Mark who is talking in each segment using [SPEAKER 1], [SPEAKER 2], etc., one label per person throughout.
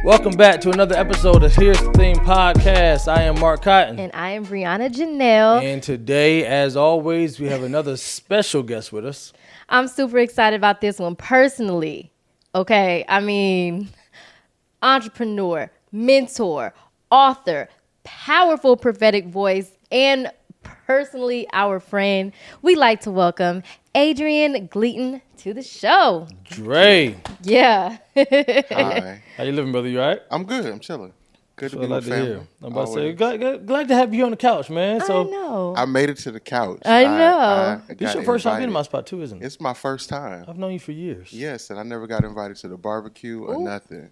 [SPEAKER 1] Welcome back to another episode of Here's the Thing Podcast. I am MarqCotton.
[SPEAKER 2] And I am Breahna Janel.
[SPEAKER 1] And today, as always, we have another special guest with us.
[SPEAKER 2] I'm super excited about this one personally. Okay, I mean, entrepreneur, mentor, author, powerful prophetic voice, and personally our friend. We like to welcome Adrian Gleaton to the show.
[SPEAKER 1] Dre.
[SPEAKER 2] Yeah.
[SPEAKER 3] Hi.
[SPEAKER 1] How you living, brother? You all right?
[SPEAKER 3] I'm good. I'm chilling. Good to be
[SPEAKER 1] Glad
[SPEAKER 3] with
[SPEAKER 1] to
[SPEAKER 3] family.
[SPEAKER 1] hear. I'm about to say, glad to have you on the couch, man. So
[SPEAKER 2] I know.
[SPEAKER 3] I made it to the couch.
[SPEAKER 2] I know.
[SPEAKER 1] This
[SPEAKER 3] got
[SPEAKER 1] your first time being in
[SPEAKER 3] invited.
[SPEAKER 1] my spot, too, isn't it?
[SPEAKER 3] It's my first time.
[SPEAKER 1] I've known you for years.
[SPEAKER 3] Yes, and I never got invited to the barbecue or nothing.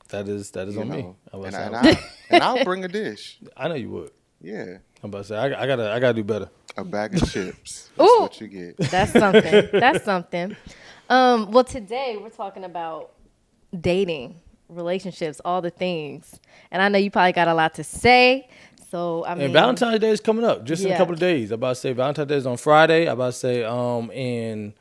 [SPEAKER 1] That is
[SPEAKER 3] You
[SPEAKER 1] on me.
[SPEAKER 3] know.
[SPEAKER 1] I'm about
[SPEAKER 3] And,
[SPEAKER 1] to say,
[SPEAKER 3] and I'll bring a dish.
[SPEAKER 1] I know you would.
[SPEAKER 3] Yeah,
[SPEAKER 1] I'm about to say, I gotta do better.
[SPEAKER 3] a bag of chips. That's
[SPEAKER 2] Ooh.
[SPEAKER 3] what you get.
[SPEAKER 2] That's something. That's something. Well, today we're talking about dating, relationships, all the things. And I know you probably got a lot to say. So, I mean.
[SPEAKER 1] And Valentine's Day is coming up just in a
[SPEAKER 2] Yeah.
[SPEAKER 1] couple of days. I'm about to say Valentine's Day is on Friday. I'm about to say, and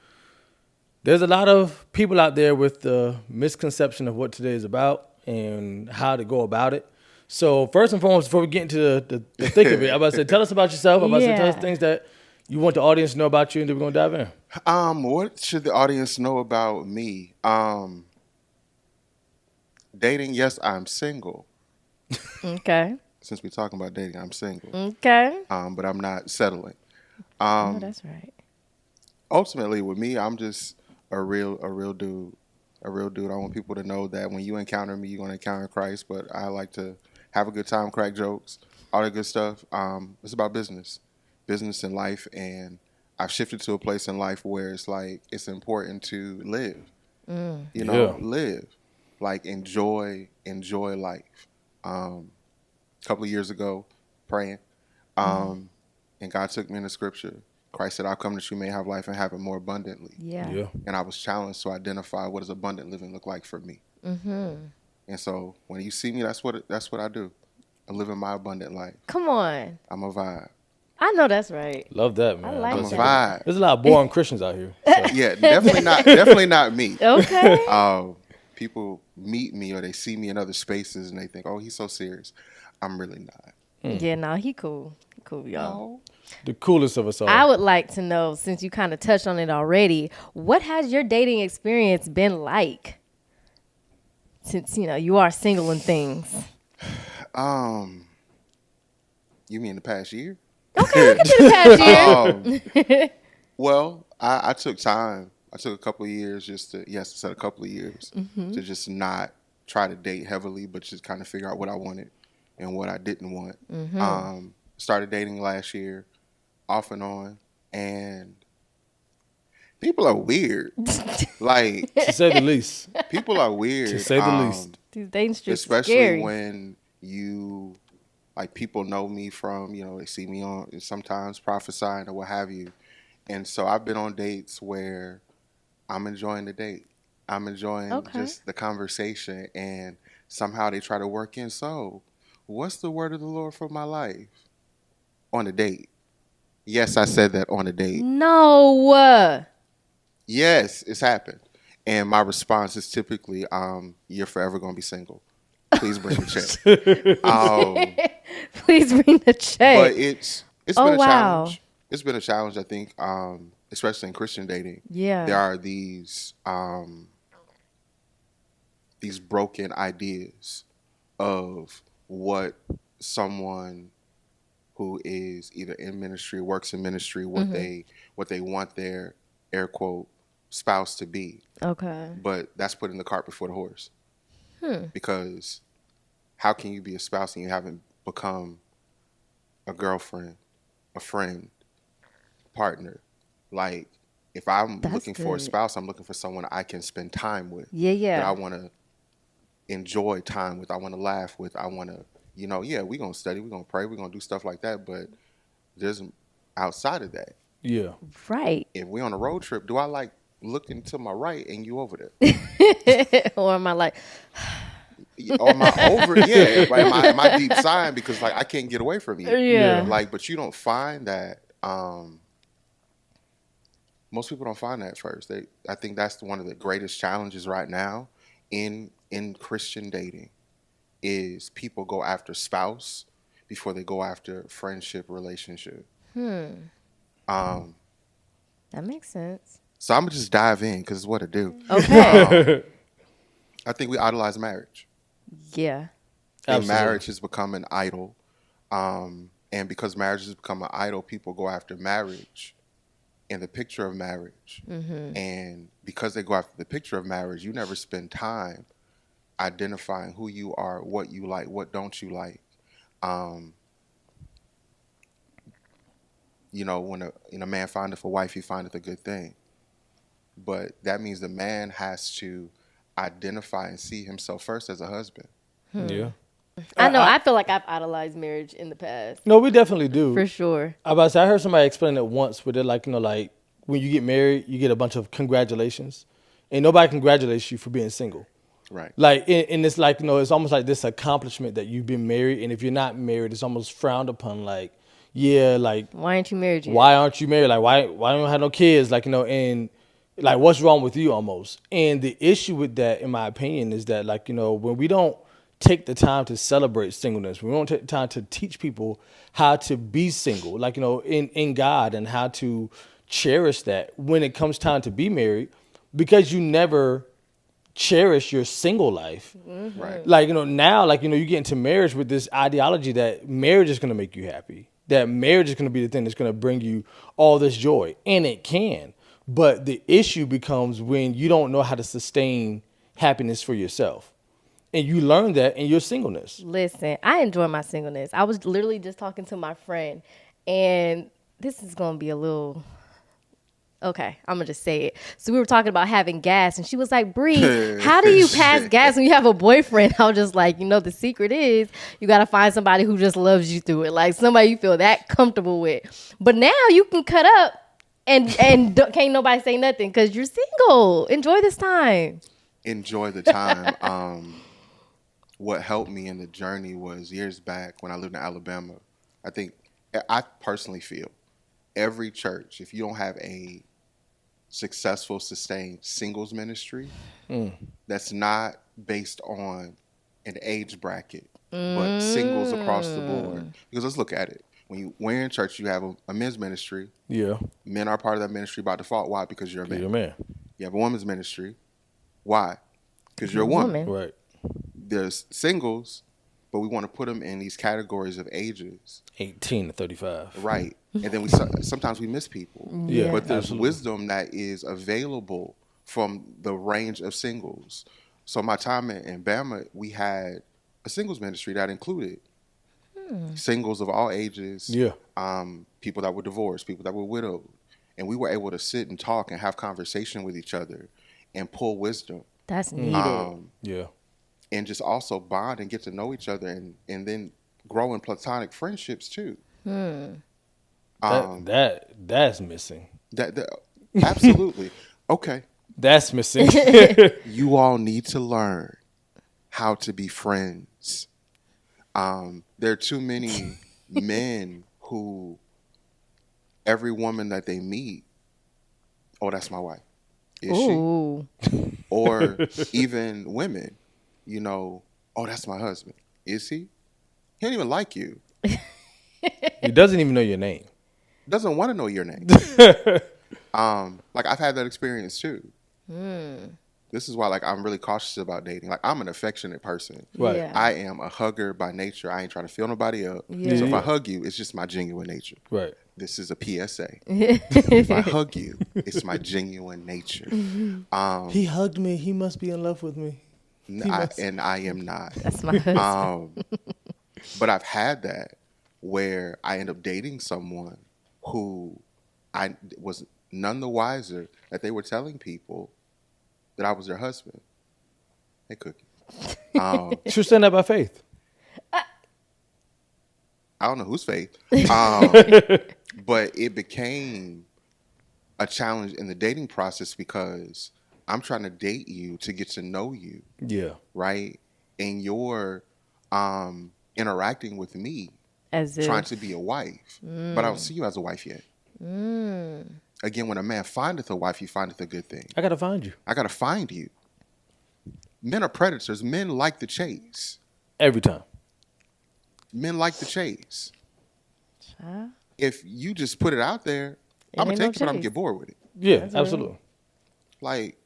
[SPEAKER 1] there's a lot of people out there with the misconception of what today is about and how to go about it. So first and foremost, before we get into the thick of it, I'm about to say, tell us about yourself. I'm about to say, tell us
[SPEAKER 2] Yeah.
[SPEAKER 1] things that you want the audience to know about you, and then we're going to dive in.
[SPEAKER 3] What should the audience know about me? Dating, yes, I'm single.
[SPEAKER 2] Okay.
[SPEAKER 3] Since we're talking about dating, I'm single.
[SPEAKER 2] Okay.
[SPEAKER 3] But I'm not settling.
[SPEAKER 2] Oh, that's right.
[SPEAKER 3] Ultimately, with me, I'm just a real dude. A real dude. I want people to know that when you encounter me, you're going to encounter Christ. But I like to have a good time, crack jokes, all that good stuff. It's about business and life. And I've shifted to a place in life where it's like it's important to live. Live. Like enjoy life. A couple of years ago, praying, and God took me in the scripture. Christ said, "I'll come that you may have life and have it more abundantly."
[SPEAKER 2] Yeah.
[SPEAKER 3] And I was challenged to identify what does abundant living look like for me. Mm-hmm. And so when you see me, that's what I do. I live in my abundant life.
[SPEAKER 2] Come on.
[SPEAKER 3] I'm a vibe.
[SPEAKER 2] I know that's right.
[SPEAKER 1] Love that, man.
[SPEAKER 2] I like
[SPEAKER 3] I'm a
[SPEAKER 2] that.
[SPEAKER 3] vibe.
[SPEAKER 1] There's a lot of boring Christians out here. So.
[SPEAKER 3] Yeah, definitely not me.
[SPEAKER 2] Okay.
[SPEAKER 3] People meet me or they see me in other spaces and they think, "Oh, he's so serious." I'm really not.
[SPEAKER 2] Yeah, no, he cool. He cool, y'all.
[SPEAKER 3] No.
[SPEAKER 1] The coolest of us all.
[SPEAKER 2] I would like to know, since you kind of touched on it already, what has your dating experience been like? Since, you are single and things.
[SPEAKER 3] You mean the past year?
[SPEAKER 2] Okay, we can do the past year.
[SPEAKER 3] Well, I took time. I took a couple of years I said a couple of years to just not try to date heavily, but just kind of figure out what I wanted and what I didn't want. Started dating last year, off and on, and people are weird. Like,
[SPEAKER 1] to say the least.
[SPEAKER 3] people are weird.
[SPEAKER 1] To say the least.
[SPEAKER 2] These dating streets
[SPEAKER 3] Especially
[SPEAKER 2] scary.
[SPEAKER 3] when people know me from, they see me on sometimes prophesying or what have you. And so I've been on dates where I'm enjoying the date. I'm enjoying just the conversation, and somehow they try to work in, so what's the word of the Lord for my life? On a date. Yes, I said that on a date.
[SPEAKER 2] No.
[SPEAKER 3] Yes, it's happened. And my response is typically, you're forever going to be single. Please bring the check.
[SPEAKER 2] Please bring the check.
[SPEAKER 3] But it's been a challenge. It's been a challenge, I think, especially in Christian dating.
[SPEAKER 2] Yeah.
[SPEAKER 3] There are these broken ideas of what someone who is either in ministry, works in ministry, what they want their air quote spouse to be.
[SPEAKER 2] Okay.
[SPEAKER 3] But that's putting the cart before the horse. Because how can you be a spouse and you haven't become a girlfriend, a friend, partner? Like, if I'm looking for a spouse, I'm looking for someone I can spend time with.
[SPEAKER 2] Yeah.
[SPEAKER 3] That I want to enjoy time with. I want to laugh with. I want to, we're going to study, we're going to pray, we're going to do stuff like that. But there's outside of that.
[SPEAKER 1] Yeah.
[SPEAKER 2] Right.
[SPEAKER 3] If we're on a road trip, do I like looking to my right and you over there?
[SPEAKER 2] Or am I like...
[SPEAKER 3] Or am I over? Yeah, right. Am I deep sighing because I can't get away from you?
[SPEAKER 2] Yeah.
[SPEAKER 3] But you don't find that. Most people don't find that at first. I think that's one of the greatest challenges right now in Christian dating. is people go after spouse before they go after friendship, relationship.
[SPEAKER 2] That makes sense.
[SPEAKER 3] So I'm gonna just dive in because it's what I do.
[SPEAKER 2] Okay.
[SPEAKER 3] I think we idolize marriage.
[SPEAKER 2] Yeah.
[SPEAKER 3] And
[SPEAKER 1] Absolutely.
[SPEAKER 3] marriage has become an idol. And because marriage has become an idol, people go after marriage and the picture of marriage. And because they go after the picture of marriage, you never spend time identifying who you are, what you like, what don't you like. When a man findeth a wife, he findeth a good thing. But that means the man has to identify and see himself first as a husband.
[SPEAKER 1] Yeah.
[SPEAKER 2] I know. I feel like I've idolized marriage in the past.
[SPEAKER 1] No, we definitely do.
[SPEAKER 2] For sure.
[SPEAKER 1] I heard somebody explain it once where they're like, like when you get married, you get a bunch of congratulations. And nobody congratulates you for being single.
[SPEAKER 3] Right.
[SPEAKER 1] Like, and it's like, it's almost like this accomplishment that you've been married. And if you're not married, it's almost frowned upon. Like, yeah, like.
[SPEAKER 2] Why aren't you married yet?
[SPEAKER 1] Why aren't you married? Like, why don't you have no kids? Like, and like, what's wrong with you almost? And the issue with that, in my opinion, is that like, when we don't take the time to celebrate singleness, we don't take the time to teach people how to be single, like, in God, and how to cherish that when it comes time to be married, because you never cherish your single life.
[SPEAKER 3] Right.
[SPEAKER 1] Like, now, like, you get into marriage with this ideology that marriage is going to make you happy, that marriage is going to be the thing that's going to bring you all this joy. And it can. But the issue becomes when you don't know how to sustain happiness for yourself. And you learn that in your singleness.
[SPEAKER 2] Listen, I enjoy my singleness. I was literally just talking to my friend, and this is going to be a little... Okay, I'm going to just say it. So we were talking about having gas, and she was like, Bree, how do you pass gas when you have a boyfriend? I was just like, the secret is you got to find somebody who just loves you through it, like somebody you feel that comfortable with. But now you can cut up and can't nobody say nothing because you're single. Enjoy this time.
[SPEAKER 3] Enjoy the time. What helped me in the journey was years back when I lived in Alabama. I personally feel every church, if you don't have a successful, sustained singles ministry that's not based on an age bracket, but singles across the board. Because let's look at it. When you're in church, you have a men's ministry.
[SPEAKER 1] Yeah.
[SPEAKER 3] Men are part of that ministry by default. Why? Because you're a man.
[SPEAKER 1] You're a man.
[SPEAKER 3] You have a women's ministry. Why? Because you're a woman.
[SPEAKER 1] Right.
[SPEAKER 3] There's singles, but we want to put them in these categories of ages.
[SPEAKER 1] 18 to 35.
[SPEAKER 3] Right. And then sometimes we miss people.
[SPEAKER 1] Yeah.
[SPEAKER 3] But there's
[SPEAKER 1] Absolutely.
[SPEAKER 3] wisdom that is available from the range of singles. So my time in Bama, we had a singles ministry that included singles of all ages.
[SPEAKER 1] Yeah.
[SPEAKER 3] People that were divorced, people that were widowed. And we were able to sit and talk and have conversation with each other and pull wisdom.
[SPEAKER 2] That's needed.
[SPEAKER 1] Yeah.
[SPEAKER 3] And just also bond and get to know each other and then grow in platonic friendships too.
[SPEAKER 1] That's missing.
[SPEAKER 3] Absolutely. Okay.
[SPEAKER 1] That's missing.
[SPEAKER 3] You all need to learn how to be friends. There are too many men who every woman that they meet, oh, that's my wife. Is
[SPEAKER 2] Ooh.
[SPEAKER 3] she? Or even women, oh, that's my husband. Is he? He don't even like you.
[SPEAKER 1] He doesn't even know your name.
[SPEAKER 3] Doesn't want to know your name. Like I've had that experience too. This is why I'm really cautious about dating. Like I'm an affectionate person.
[SPEAKER 1] Right.
[SPEAKER 2] Yeah.
[SPEAKER 3] I am a hugger by nature. I ain't trying to fill nobody up.
[SPEAKER 2] Yeah.
[SPEAKER 3] So if
[SPEAKER 1] Yeah.
[SPEAKER 3] I hug you, it's just my genuine nature.
[SPEAKER 1] Right.
[SPEAKER 3] This is a PSA. If I hug you, it's my genuine nature.
[SPEAKER 1] He hugged me. He must be in love with me.
[SPEAKER 3] And I am not.
[SPEAKER 2] That's my husband.
[SPEAKER 3] But I've had that where I end up dating someone who I was none the wiser that they were telling people that I was their husband. Hey, Cookie.
[SPEAKER 1] Should stand up by faith.
[SPEAKER 3] I don't know whose faith. But it became a challenge in the dating process because I'm trying to date you to get to know you.
[SPEAKER 1] Yeah.
[SPEAKER 3] Right? And you're interacting with me
[SPEAKER 2] As if.
[SPEAKER 3] trying to be a wife. But I don't see you as a wife yet. Again, when a man findeth a wife, he findeth a good thing.
[SPEAKER 1] I got to find you.
[SPEAKER 3] I got to find you. Men are predators. Men like the chase.
[SPEAKER 1] Every time.
[SPEAKER 3] Men like the chase.
[SPEAKER 2] Huh?
[SPEAKER 3] If you just put it out there, I'm gonna
[SPEAKER 2] ain't no
[SPEAKER 3] take it, but I'm gonna
[SPEAKER 2] chase.
[SPEAKER 3] get bored with it.
[SPEAKER 1] Yeah,
[SPEAKER 2] That's real.
[SPEAKER 1] absolutely.
[SPEAKER 3] Like,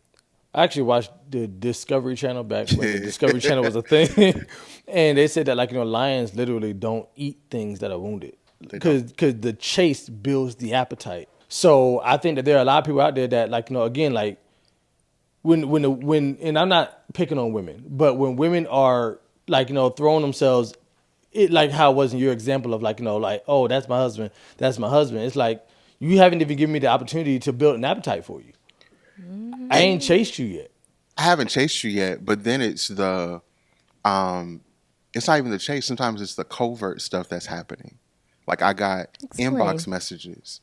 [SPEAKER 1] I actually watched the Discovery Channel back when the Discovery Channel was a thing, and they said that lions literally don't eat things that are wounded
[SPEAKER 3] They
[SPEAKER 1] because
[SPEAKER 3] don't.
[SPEAKER 1] the chase builds the appetite. So I think that there are a lot of people out there that again when and I'm not picking on women, but when women are throwing themselves, it like how it was in your example of oh, that's my husband, It's like you haven't even given me the opportunity to build an appetite for you. I ain't chased you yet.
[SPEAKER 3] I haven't chased you yet, but then it's it's not even the chase. Sometimes it's the covert stuff that's happening. Like I got
[SPEAKER 2] Explain.
[SPEAKER 3] inbox messages,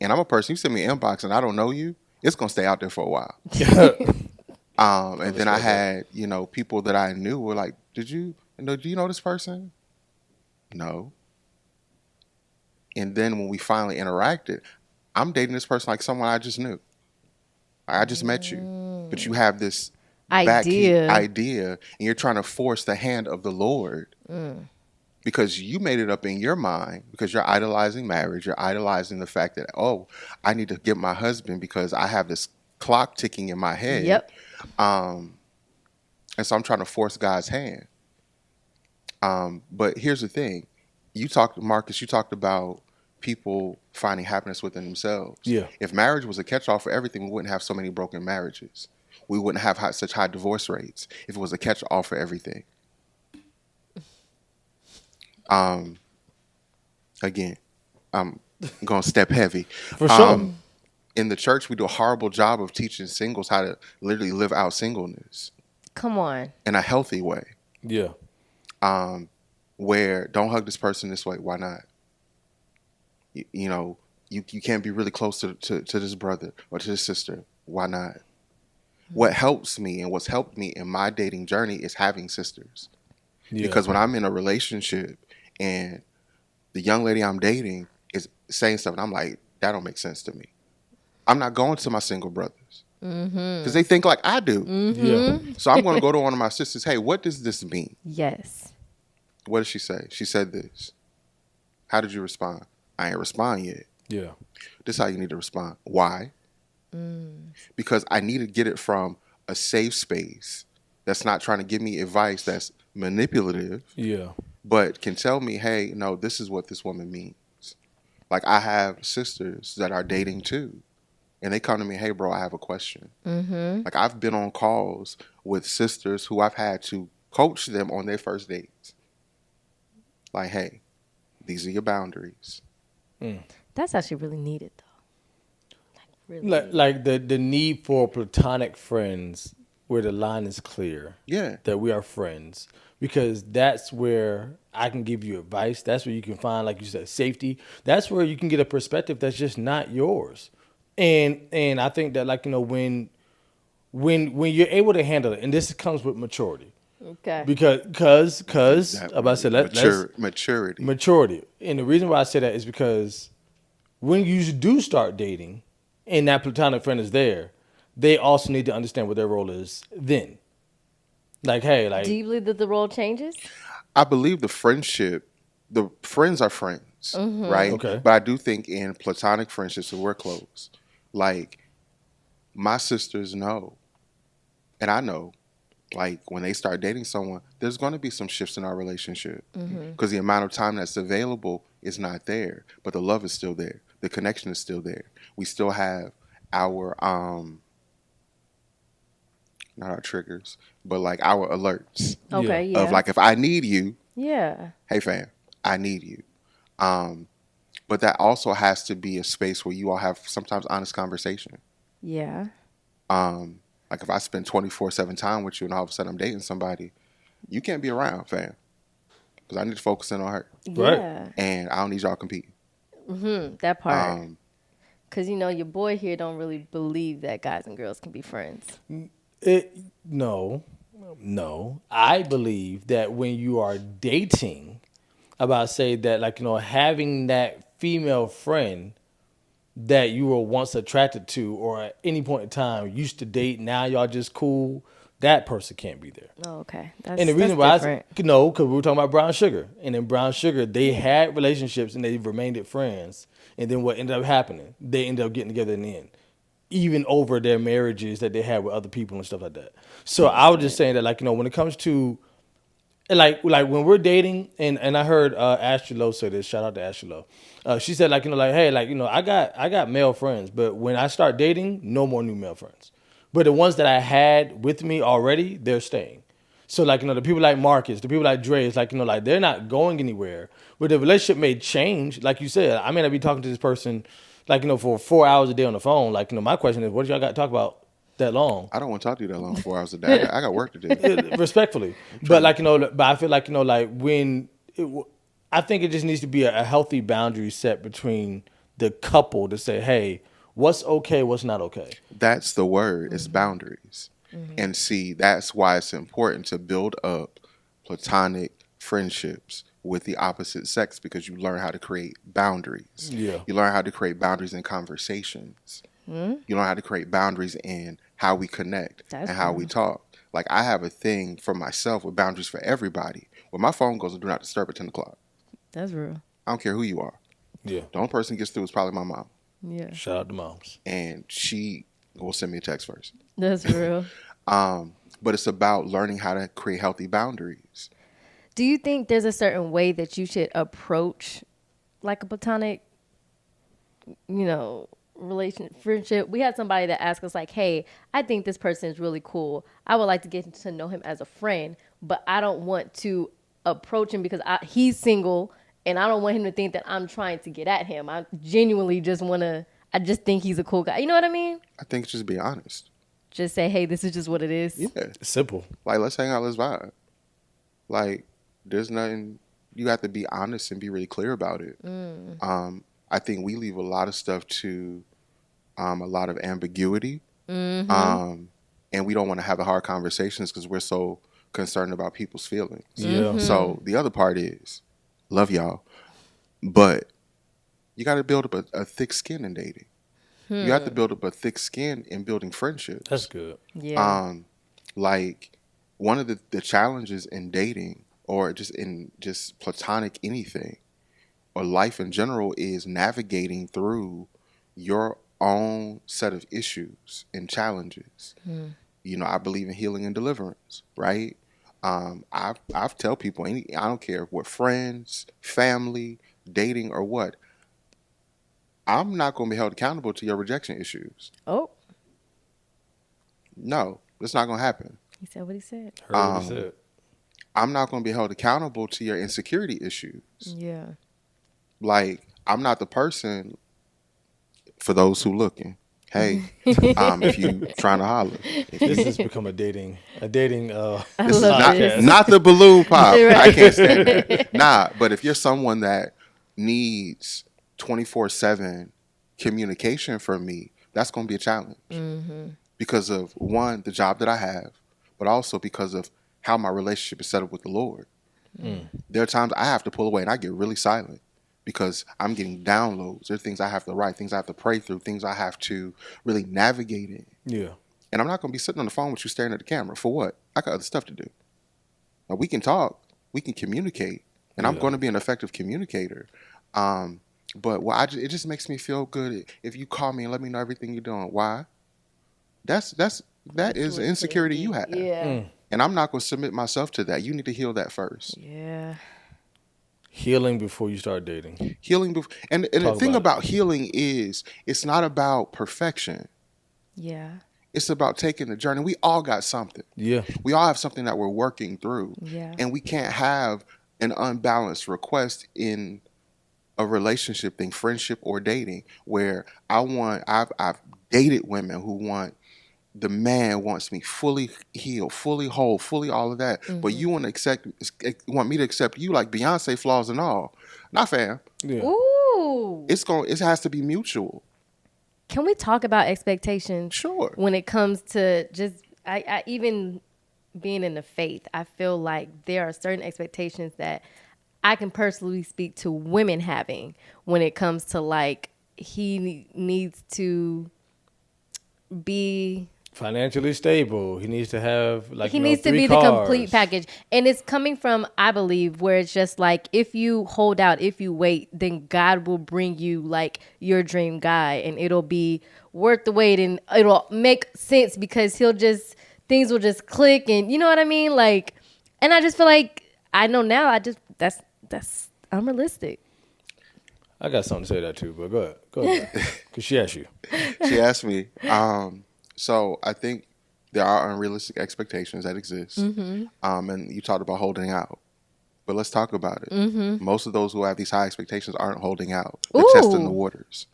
[SPEAKER 3] and I'm a person. You send me an inbox, and I don't know you. It's gonna stay out there for a while. And then I had people that I knew were like, do you know this person? No. And then when we finally interacted, I'm dating this person like someone I just knew. I just met you, but you have this idea, and you're trying to force the hand of the Lord because you made it up in your mind because you're idolizing marriage. You're idolizing the fact that, oh, I need to get my husband because I have this clock ticking in my head.
[SPEAKER 2] Yep.
[SPEAKER 3] And so I'm trying to force God's hand. But here's the thing. Marcus, you talked about people finding happiness within themselves.
[SPEAKER 1] Yeah.
[SPEAKER 3] If marriage was a catch-all for everything, we wouldn't have so many broken marriages. We wouldn't have such high divorce rates if it was a catch-all for everything. Again, I'm going to step heavy.
[SPEAKER 1] For sure.
[SPEAKER 3] In the church, we do a horrible job of teaching singles how to literally live out singleness
[SPEAKER 2] Come on.
[SPEAKER 3] in a healthy way.
[SPEAKER 1] Yeah.
[SPEAKER 3] Where don't hug this person this way. Why not? You can't be really close to this brother or to this sister. Why not? What helps me and what's helped me in my dating journey is having sisters.
[SPEAKER 1] Yeah.
[SPEAKER 3] Because when I'm in a relationship and the young lady I'm dating is saying stuff and I'm like, that don't make sense to me. I'm not going to my single brothers because they think like I do.
[SPEAKER 1] Yeah.
[SPEAKER 3] So I'm going to go to one of my sisters. Hey, what does this mean?
[SPEAKER 2] Yes.
[SPEAKER 3] What did she say? She said this. How did you respond? I ain't respond yet.
[SPEAKER 1] Yeah.
[SPEAKER 3] This is how you need to respond. Why? Because I need to get it from a safe space that's not trying to give me advice that's manipulative,
[SPEAKER 1] Yeah.
[SPEAKER 3] but can tell me, hey, no, this is what this woman means. Like I have sisters that are dating too. And they come to me, hey, bro, I have a question. Like I've been on calls with sisters who I've had to coach them on their first dates. Like, hey, these are your boundaries.
[SPEAKER 2] That's actually really needed, though. Really
[SPEAKER 1] Like the need for platonic friends where the line is clear.
[SPEAKER 3] Yeah.
[SPEAKER 1] That we are friends. Because that's where I can give you advice. That's where you can find, like you said, safety. That's where you can get a perspective that's just not yours. And I think that when you're able to handle it, and this comes with maturity.
[SPEAKER 2] Okay.
[SPEAKER 1] Because about to say maturity. And the reason why I say that is because when you do start dating and that platonic friend is there, they also need to understand what their role is then. Like, hey, like,
[SPEAKER 2] Do you believe that the role changes?
[SPEAKER 3] I believe the friends are friends, right?
[SPEAKER 1] Okay.
[SPEAKER 3] But I do think in platonic friendships, we're close. Like, my sisters know, and I know, like, when they start dating someone, there's going to be some shifts in our relationship because the amount of time that's available is not there, but the love is still there. The connection is still there. We still have our, not our triggers, but like our alerts
[SPEAKER 2] Okay, yeah.
[SPEAKER 3] of like, if I need you,
[SPEAKER 2] yeah.
[SPEAKER 3] hey fam, I need you. But that also has to be a space where you all have sometimes honest conversation.
[SPEAKER 2] Yeah.
[SPEAKER 3] Like if I spend 24/7 time with you and all of a sudden I'm dating somebody, you can't be around, fam. Because I need to focus in on her.
[SPEAKER 1] Right.
[SPEAKER 2] Yeah.
[SPEAKER 3] And I don't need y'all competing.
[SPEAKER 2] That part. Because, your boy here don't really believe that guys and girls can be friends.
[SPEAKER 1] No. I believe that when you are dating, about say that having that female friend that you were once attracted to or at any point in time used to date, now y'all just cool, that person can't be there.
[SPEAKER 2] Oh, okay. That's,
[SPEAKER 1] And the reason
[SPEAKER 2] that's
[SPEAKER 1] why
[SPEAKER 2] different.
[SPEAKER 1] because we were talking about Brown Sugar. And in Brown Sugar, they had relationships and they remained friends. And then what ended up happening? They ended up getting together in the end. Even over their marriages that they had with other people and stuff like that. So I was just saying that, like, when it comes to, like when we're dating, and I heard Ashley Lowe say this, shout out to Ashley Lowe. She said, like, hey, like, I got male friends, but when I start dating, no more new male friends. But the ones that I had with me already, they're staying. So, like, the people like Marcus, the people like Dre, it's like, like, they're not going anywhere. But the relationship may change. Like you said, I may not be talking to this person, like, for 4 hours a day on the phone. Like, my question is, what do y'all got to talk about that long?
[SPEAKER 3] I don't want to talk to you that long, 4 hours a day. I got work to do.
[SPEAKER 1] Respectfully. But, like, but I feel like, like, I think it just needs to be a healthy boundary set between the couple to say, hey, what's okay, what's not okay.
[SPEAKER 3] That's the word. It's boundaries. And see, that's why it's important to build up platonic friendships with the opposite sex, because you learn how to create boundaries.
[SPEAKER 1] Yeah.
[SPEAKER 3] You learn how to create boundaries in conversations. You learn how to create boundaries in how we connect and how we talk. Like, I have a thing for myself with boundaries for everybody. When my phone goes to do not disturb at 10 o'clock.
[SPEAKER 2] That's real.
[SPEAKER 3] I don't care who you are.
[SPEAKER 1] Yeah.
[SPEAKER 3] The only person who gets through is probably my mom.
[SPEAKER 2] Yeah.
[SPEAKER 1] Shout out to moms.
[SPEAKER 3] And she will send me a text first.
[SPEAKER 2] That's real.
[SPEAKER 3] But it's about learning how to create healthy boundaries.
[SPEAKER 2] Do you think there's a certain way that you should approach like a platonic, friendship? We had somebody that asked us like, hey, I think this person is really cool. I would like to get to know him as a friend, but I don't want to approach him because he's single and I don't want him to think that I'm trying to get at him. I genuinely just I just think he's a cool guy. You know what I mean?
[SPEAKER 3] I think it's just be honest.
[SPEAKER 2] Just say, hey, this is just what it is.
[SPEAKER 3] Yeah.
[SPEAKER 1] Simple.
[SPEAKER 3] Like, let's hang out, let's vibe. Like, there's nothing, you have to be honest and be really clear about it. I think we leave a lot of stuff to a lot of ambiguity. And we don't want to have the hard conversations because we're so concerned about people's feelings.
[SPEAKER 1] Yeah.
[SPEAKER 3] So the other part is, love y'all, but you got to build up a thick skin in dating. You have to build up a thick skin in building friendships.
[SPEAKER 1] That's good.
[SPEAKER 2] Yeah.
[SPEAKER 3] Like, one of the challenges in dating, or just platonic anything, or life in general, is navigating through your own set of issues and challenges. I believe in healing and deliverance, right? I've tell people, I don't care what, friends, family, dating, or what, I'm not going to be held accountable to your rejection issues.
[SPEAKER 2] Oh.
[SPEAKER 3] No, it's not going to happen.
[SPEAKER 2] He said what he said.
[SPEAKER 1] Heard what he said.
[SPEAKER 3] I'm not going to be held accountable to your insecurity issues.
[SPEAKER 2] Yeah.
[SPEAKER 3] Like, I'm not the person, for those who looking, hey, if you trying to holler.
[SPEAKER 1] This has become a dating.
[SPEAKER 3] This is not the balloon pop.
[SPEAKER 2] Right.
[SPEAKER 3] I can't stand that. Nah, but if you're someone that needs 24/7 communication from me, that's going to be a challenge. Because of, one, the job that I have, but also because of how my relationship is set up with the Lord. There are times I have to pull away and I get really silent because I'm getting downloads. There are things I have to write, things I have to pray through, things I have to really navigate in.
[SPEAKER 1] Yeah.
[SPEAKER 3] And I'm not going to be sitting on the phone with you staring at the camera. For what? I got other stuff to do. Now, we can talk, we can communicate, and I'm going to be an effective communicator. But it just makes me feel good if you call me and let me know everything you're doing. Why? That is an insecurity you have.
[SPEAKER 2] Yeah.
[SPEAKER 3] And I'm not going to submit myself to that. You need to heal that first.
[SPEAKER 2] Yeah.
[SPEAKER 1] Healing before you start dating.
[SPEAKER 3] Healing before, and the thing about healing is, it's not about perfection.
[SPEAKER 2] Yeah.
[SPEAKER 3] It's about taking the journey. We all got something.
[SPEAKER 1] Yeah.
[SPEAKER 3] We all have something that we're working through.
[SPEAKER 2] Yeah.
[SPEAKER 3] And we can't have an unbalanced request in a relationship thing, friendship or dating, where I've dated women who the man wants me fully healed, fully whole, fully all of that. But you want me to accept you like Beyonce, flaws and all. Not fam.
[SPEAKER 1] Yeah.
[SPEAKER 2] Ooh.
[SPEAKER 3] It has to be mutual.
[SPEAKER 2] Can we talk about expectations?
[SPEAKER 3] Sure.
[SPEAKER 2] When it comes to just, I even being in the faith, I feel like there are certain expectations that I can personally speak to women having when it comes to, like, he needs to be
[SPEAKER 1] financially stable. He needs to have
[SPEAKER 2] he needs to
[SPEAKER 1] 3
[SPEAKER 2] be
[SPEAKER 1] cars.
[SPEAKER 2] the complete package. And it's coming from, I believe, where it's just like, if you hold out, if you wait, then God will bring you like your dream guy, and it'll be worth the wait, and it'll make sense because things will just click, and you know what I mean? Like, and I just feel like I know now. That's unrealistic.
[SPEAKER 1] I got something to say to that too, but go ahead, because she asked you.
[SPEAKER 3] She asked me. So I think there are unrealistic expectations that exist. And you talked about holding out. But let's talk about it. Most of those who have these high expectations aren't holding out. They're testing the waters.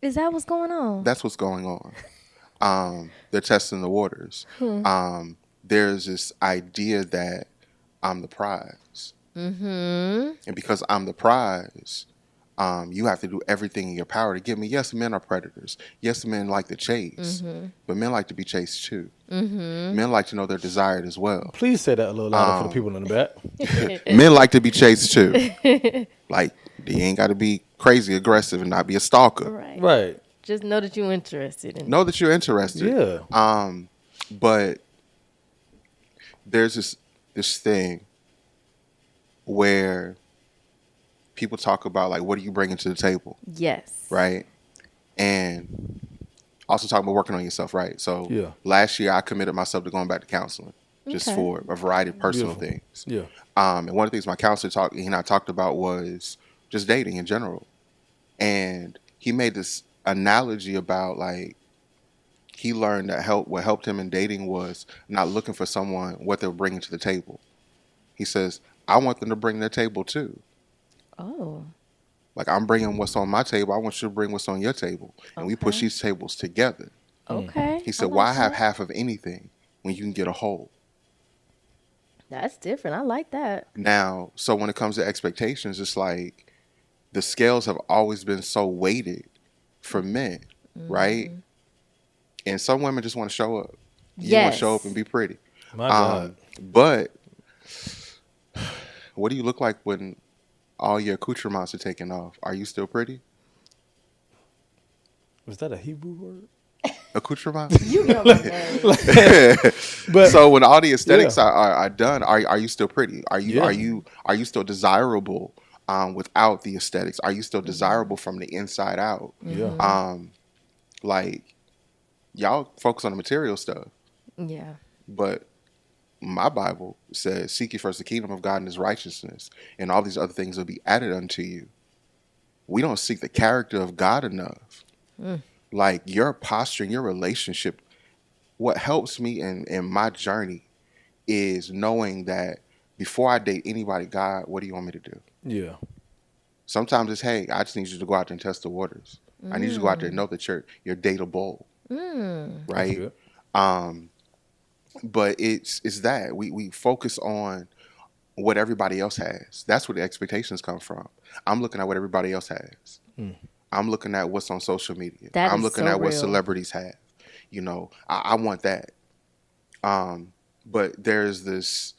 [SPEAKER 2] Is that what's going on?
[SPEAKER 3] That's what's going on. They're testing the waters. There's this idea that I'm the prize. And because I'm the prize, you have to do everything in your power to get me. Yes, men are predators. Yes, men like to chase. But men like to be chased too. Men like to know they're desired as well.
[SPEAKER 1] Please say that a little louder for the people in the back.
[SPEAKER 3] Men like to be chased too. Like, you ain't got to be crazy aggressive and not be a stalker.
[SPEAKER 1] Right.
[SPEAKER 2] Just know that you're interested.
[SPEAKER 3] Know that you're interested.
[SPEAKER 1] Yeah.
[SPEAKER 3] But there's this thing where people talk about, like, what are you bringing to the table?
[SPEAKER 2] Yes.
[SPEAKER 3] Right? And also talking about working on yourself, right? So last year I committed myself to going back to counseling just for a variety of personal things.
[SPEAKER 1] Yeah.
[SPEAKER 3] And one of the things my counselor he and I talked about was just dating in general. And he made this analogy about, like, he learned that what helped him in dating was not looking for someone, what they're bringing to the table. He says, I want them to bring their table too.
[SPEAKER 2] Oh.
[SPEAKER 3] Like, I'm bringing what's on my table. I want you to bring what's on your table. And we push these tables together.
[SPEAKER 2] Okay.
[SPEAKER 3] He said, why have half of anything when you can get a whole?
[SPEAKER 2] That's different. I like that.
[SPEAKER 3] Now, so when it comes to expectations, it's like the scales have always been so weighted for men, right? And some women just want to show up. You want to show up and be pretty.
[SPEAKER 1] My God.
[SPEAKER 3] But what do you look like when all your accoutrements are taken off? Are you still pretty?
[SPEAKER 1] Was that a Hebrew word?
[SPEAKER 3] Accoutrement?
[SPEAKER 2] You know my name.
[SPEAKER 1] But
[SPEAKER 3] so when all the aesthetics are done, are you still pretty? Are you still desirable without the aesthetics? Are you still desirable from the inside out?
[SPEAKER 1] Yeah.
[SPEAKER 3] Like, y'all focus on the material stuff.
[SPEAKER 2] Yeah.
[SPEAKER 3] But my Bible says, seek ye first the kingdom of God and his righteousness, and all these other things will be added unto you. We don't seek the character of God enough. Like, your posture and your relationship, what helps me in my journey is knowing that before I date anybody, God, what do you want me to do?
[SPEAKER 1] Yeah.
[SPEAKER 3] Sometimes it's, hey, I just need you to go out there and test the waters. I need you to go out there and know that you're dateable. Right? But it's that. We focus on what everybody else has. That's where the expectations come from. I'm looking at what everybody else has. I'm looking at what's on social media. I'm looking at what celebrities have. You know, I want that. But there's this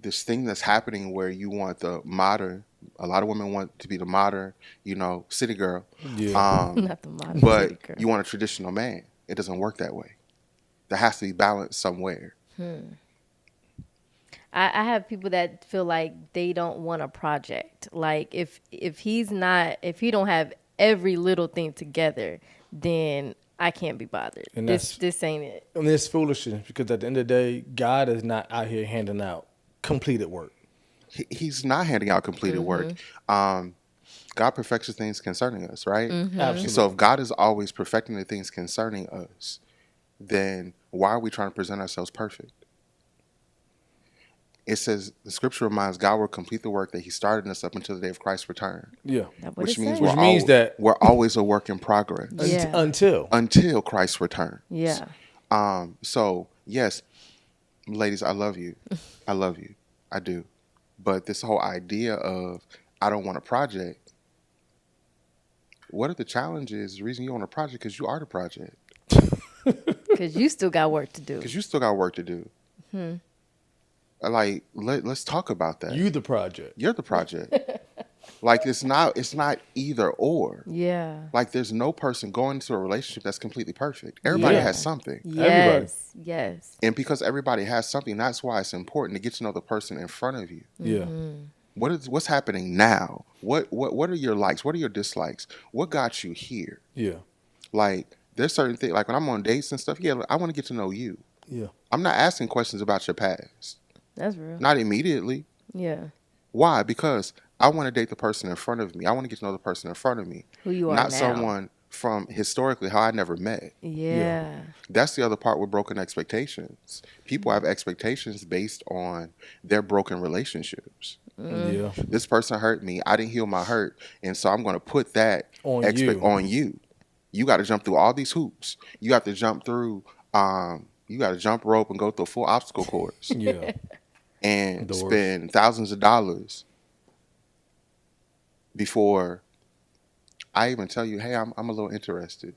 [SPEAKER 3] thing that's happening where you want the modern. A lot of women want to be the modern, city girl.
[SPEAKER 1] Yeah.
[SPEAKER 2] Not the modern
[SPEAKER 3] but
[SPEAKER 2] city girl.
[SPEAKER 3] You want a traditional man. It doesn't work that way. There has to be balance somewhere.
[SPEAKER 2] I have people that feel like they don't want a project. Like, if he don't have every little thing together, then I can't be bothered.
[SPEAKER 1] And
[SPEAKER 2] this ain't it.
[SPEAKER 1] And it's foolishness, because at the end of the day, God is not out here handing out completed work.
[SPEAKER 3] He's not handing out completed work. God perfects the things concerning us, right?
[SPEAKER 1] Absolutely.
[SPEAKER 3] So if God is always perfecting the things concerning us, then why are we trying to present ourselves perfect? It says, the scripture reminds, God will complete the work that he started in us up until the day of Christ's return.
[SPEAKER 1] Yeah.
[SPEAKER 3] Which means
[SPEAKER 1] that
[SPEAKER 3] we're always a work in progress.
[SPEAKER 2] Yeah.
[SPEAKER 3] Until Christ's return.
[SPEAKER 2] Yeah.
[SPEAKER 3] So, yes, ladies, I love you. I love you. I do. But this whole idea of, I don't want a project. What are the challenges? The reason you want a project, because you are the project.
[SPEAKER 2] Because you still got work to do.
[SPEAKER 3] Because you still got work to do. Like, let's talk about that.
[SPEAKER 1] you the project.
[SPEAKER 3] You're the project. Like it's not either or.
[SPEAKER 2] Yeah.
[SPEAKER 3] Like there's no person going into a relationship that's completely perfect. Everybody
[SPEAKER 1] Yeah.
[SPEAKER 3] has something.
[SPEAKER 1] Everybody.
[SPEAKER 2] Yes. Yes.
[SPEAKER 3] And because everybody has something, that's why it's important to get to know the person in front of you.
[SPEAKER 1] Yeah.
[SPEAKER 3] What's happening now? What are your likes? What are your dislikes? What got you here?
[SPEAKER 1] Yeah.
[SPEAKER 3] Like there's certain things like when I'm on dates and stuff, yeah, I want to get to know you.
[SPEAKER 1] Yeah.
[SPEAKER 3] I'm not asking questions about your past.
[SPEAKER 2] That's real.
[SPEAKER 3] Not immediately.
[SPEAKER 2] Yeah.
[SPEAKER 3] Why? Because I want to date the person in front of me. I want to get to know the person in front of me.
[SPEAKER 2] Who you are
[SPEAKER 3] not
[SPEAKER 2] now.
[SPEAKER 3] someone from historically how I never met.
[SPEAKER 2] Yeah.
[SPEAKER 3] That's the other part with broken expectations. People have expectations based on their broken relationships.
[SPEAKER 1] Yeah.
[SPEAKER 3] This person hurt me. I didn't heal my hurt. And so I'm going to put that
[SPEAKER 1] On you.
[SPEAKER 3] on you. You got to jump through all these hoops. You have to jump through, you got to jump rope and go through a full obstacle course
[SPEAKER 1] Yeah.
[SPEAKER 3] and
[SPEAKER 1] Doors.
[SPEAKER 3] spend thousands of dollars before I even tell you, hey, I'm a little interested.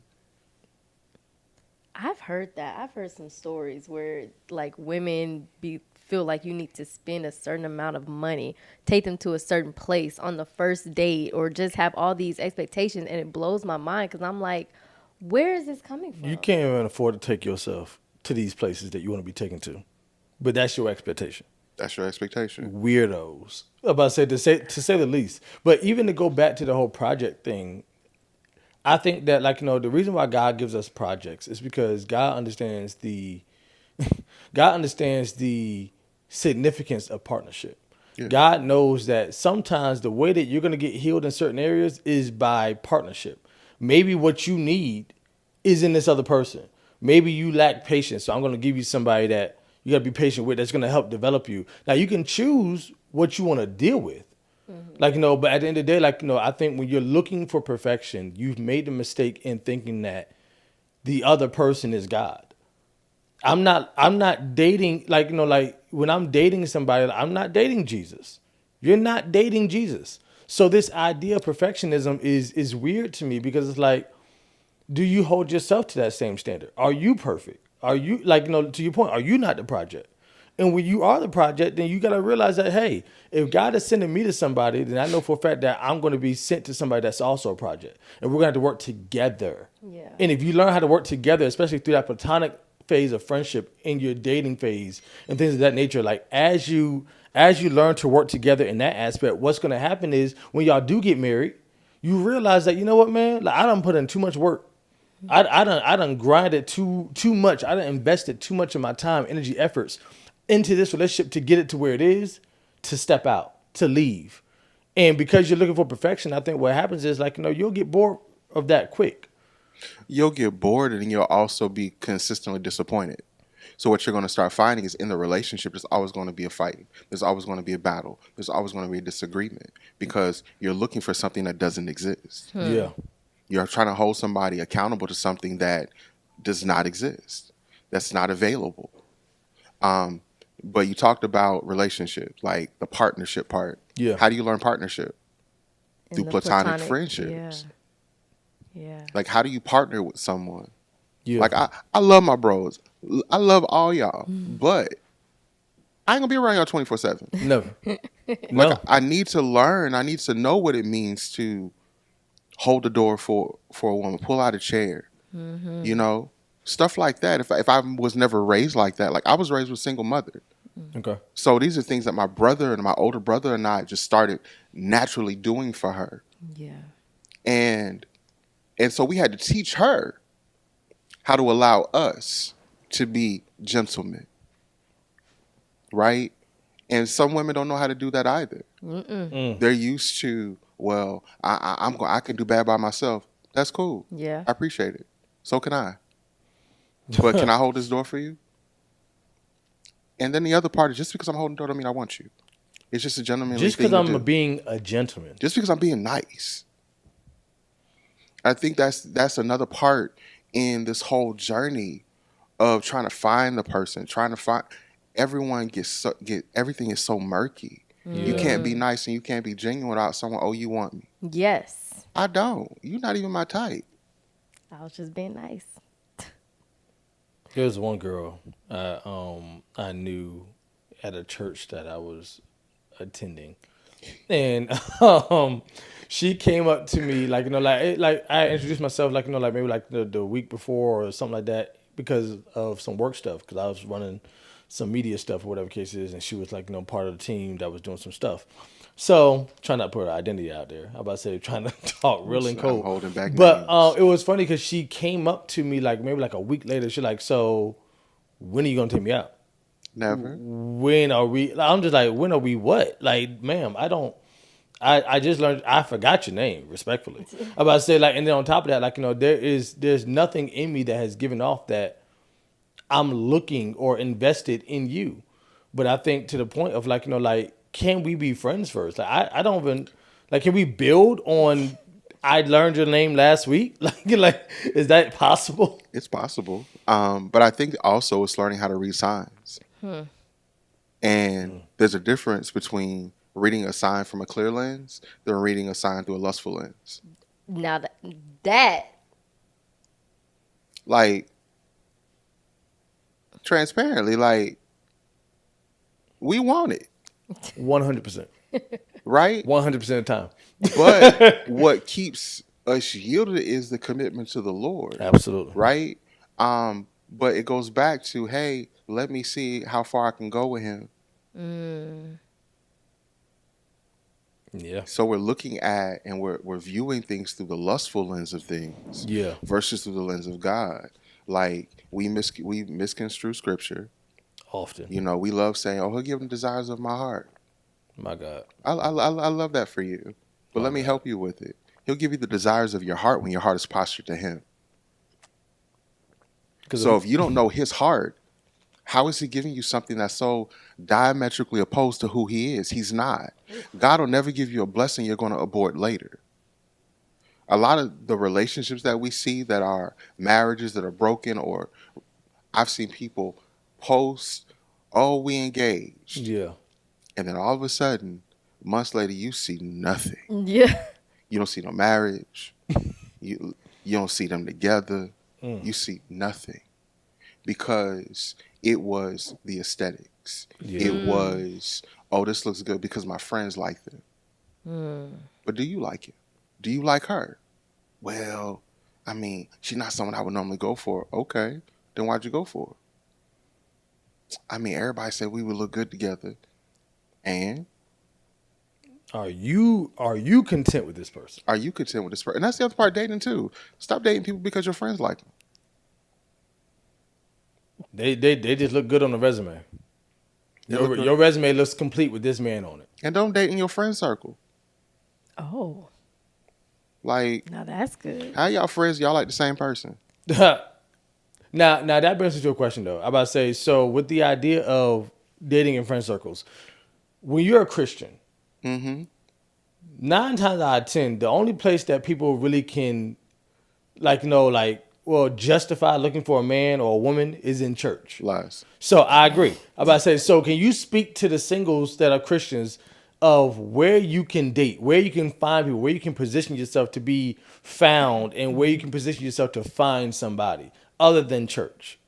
[SPEAKER 2] I've heard that. I've heard some stories where like women feel like you need to spend a certain amount of money, take them to a certain place on the first date, or just have all these expectations, and it blows my mind because I'm like, where is this coming from?
[SPEAKER 1] You can't even afford to take yourself to these places that you want to be taken to, but that's your expectation.
[SPEAKER 3] That's your expectation.
[SPEAKER 1] Weirdos, about to say the least. But even to go back to the whole project thing, I think that the reason why God gives us projects is because God understands the significance of partnership. Yeah. God knows that sometimes the way that you're going to get healed in certain areas is by partnership. Maybe what you need is in this other person. Maybe you lack patience, so I'm going to give you somebody that you got to be patient with that's going to help develop you. Now, you can choose what you want to deal with. Mm-hmm. But at the end of the day, I think when you're looking for perfection, you've made the mistake in thinking that the other person is God. I'm not dating, when I'm dating somebody, I'm not dating Jesus. You're not dating Jesus. So this idea of perfectionism is weird to me because it's like, do you hold yourself to that same standard? Are you perfect? Are you, to your point, are you not the project? And when you are the project, then you got to realize that, hey, if God is sending me to somebody, then I know for a fact that I'm going to be sent to somebody that's also a project. And we're going to have to work together.
[SPEAKER 2] Yeah.
[SPEAKER 1] And if you learn how to work together, especially through that platonic phase of friendship in your dating phase and things of that nature, like as you learn to work together in that aspect, what's going to happen is when y'all do get married, you realize that, you know what, man, like I done put in too much work. I done grinded too much. I done invested too much of my time, energy, efforts into this relationship to get it to where it is, to step out, to leave. And because you're looking for perfection, I think what happens is you'll get bored of that quick.
[SPEAKER 3] You'll get bored and you'll also be consistently disappointed. So what you're going to start finding is in the relationship, there's always going to be a fight. There's always going to be a battle. There's always going to be a disagreement because you're looking for something that doesn't exist.
[SPEAKER 1] Yeah.
[SPEAKER 3] You're trying to hold somebody accountable to something that does not exist, that's not available. But you talked about relationships, like the partnership part.
[SPEAKER 1] Yeah.
[SPEAKER 3] How do you learn partnership?
[SPEAKER 2] In
[SPEAKER 3] Through
[SPEAKER 2] the
[SPEAKER 3] platonic friendships.
[SPEAKER 2] Yeah.
[SPEAKER 3] Like, how do you partner with someone?
[SPEAKER 1] Yeah.
[SPEAKER 3] Like, I love my bros. I love all y'all. But I ain't going to be around y'all 24/7.
[SPEAKER 1] Never.
[SPEAKER 3] Like, I need to learn. I need to know what it means to hold the door for a woman, pull out a chair, stuff like that. If I was never raised like that, like I was raised with a single mother.
[SPEAKER 1] Okay.
[SPEAKER 3] So these are things that my brother and my older brother and I just started naturally doing for her.
[SPEAKER 2] Yeah.
[SPEAKER 3] And so we had to teach her how to allow us to be gentlemen. Right? And some women don't know how to do that either. They're used to, well, I can do bad by myself. That's cool.
[SPEAKER 2] Yeah.
[SPEAKER 3] I appreciate it. So can I. But can I hold this door for you? And then the other part is just because I'm holding the door don't mean I want you. It's just a gentlemanly thing.
[SPEAKER 1] Just because I'm being a gentleman.
[SPEAKER 3] Just because I'm being nice. I think that's another part in this whole journey of trying to find the person, everyone everything is so murky. Yeah. You can't be nice and you can't be genuine without someone, oh, you want me.
[SPEAKER 2] Yes.
[SPEAKER 3] I don't. You're not even my type.
[SPEAKER 2] I was just being nice.
[SPEAKER 1] There's one girl I knew at a church that I was attending. and she came up to me like like I introduced myself like like maybe like the week before or something like that because of some work stuff because I was running some media stuff or whatever case is, and she was like part of the team that was doing some stuff. So trying not to put her identity out there. I'm about to say trying to talk real and cold.
[SPEAKER 3] I'm holding back
[SPEAKER 1] But
[SPEAKER 3] names.
[SPEAKER 1] it was funny because she came up to me like maybe like a week later. She's like, "So when are you gonna take me out?
[SPEAKER 3] Never.
[SPEAKER 1] When are we?" I'm just like, "When are we? What? Like, ma'am, I don't." I just learned I forgot your name, respectfully. I'm about to say like, and then on top of that, like there's nothing in me that has given off that I'm looking or invested in you. But I think to the point of like like can we be friends first? Like I don't even like can we build on I learned your name last week? Like is that possible?
[SPEAKER 3] It's possible. But I think also it's learning how to read signs. And there's a difference between reading a sign from a clear lens than reading a sign through a lustful lens.
[SPEAKER 2] Now that
[SPEAKER 3] Like, transparently, like, we want it,
[SPEAKER 1] 100%.
[SPEAKER 3] right?
[SPEAKER 1] 100% of the time.
[SPEAKER 3] But what keeps us yielded is the commitment to the Lord,
[SPEAKER 1] Absolutely.
[SPEAKER 3] right? But it goes back to, hey, let me see how far I can go with him.
[SPEAKER 1] Yeah.
[SPEAKER 3] So we're looking at and we're viewing things through the lustful lens of things,
[SPEAKER 1] Yeah.
[SPEAKER 3] versus through the lens of God. Like we misconstrue scripture.
[SPEAKER 1] Often.
[SPEAKER 3] You know, we love saying, "Oh, he'll give them desires of my heart."
[SPEAKER 1] My God.
[SPEAKER 3] I love that for you, but let me help you with it. He'll give you the desires of your heart when your heart is postured to him. So if you don't know his heart, how is he giving you something that's so diametrically opposed to who he is? He's not. God will never give you a blessing you're going to abort later. A lot of the relationships that we see that are marriages that are broken, or I've seen people post, "Oh, we engaged."
[SPEAKER 1] Yeah.
[SPEAKER 3] And then all of a sudden, months later, you see nothing.
[SPEAKER 2] yeah.
[SPEAKER 3] You don't see no marriage. You don't see them together. You see nothing. Because it was the aesthetics.
[SPEAKER 1] Yeah.
[SPEAKER 3] It was, oh, this looks good because my friends like them. But do you like it? Do you like her? Well, I mean, she's not someone I would normally go for. Okay, then why'd you go for her? I mean, everybody said we would look good together. And
[SPEAKER 1] Are you content with this person?
[SPEAKER 3] are you content with this person? And that's the other part of dating too. Stop dating people because your friends like them.
[SPEAKER 1] They just look good on the resume. Your resume looks complete with this man on it.
[SPEAKER 3] And don't date in your friend circle.
[SPEAKER 2] Oh,
[SPEAKER 3] Like,
[SPEAKER 2] now that's good.
[SPEAKER 3] how y'all friends? Y'all like the same person?
[SPEAKER 1] Now that brings me to a question though. I'm about to say, so with the idea of dating in friend circles, when you're a Christian, 9 times out of 10, the only place that people really can justify looking for a man or a woman is in church.
[SPEAKER 3] Lies.
[SPEAKER 1] So I agree. I'm about to say, so can you speak to the singles that are Christians of where you can date, where you can find people, where you can position yourself to be found, and where you can position yourself to find somebody other than church?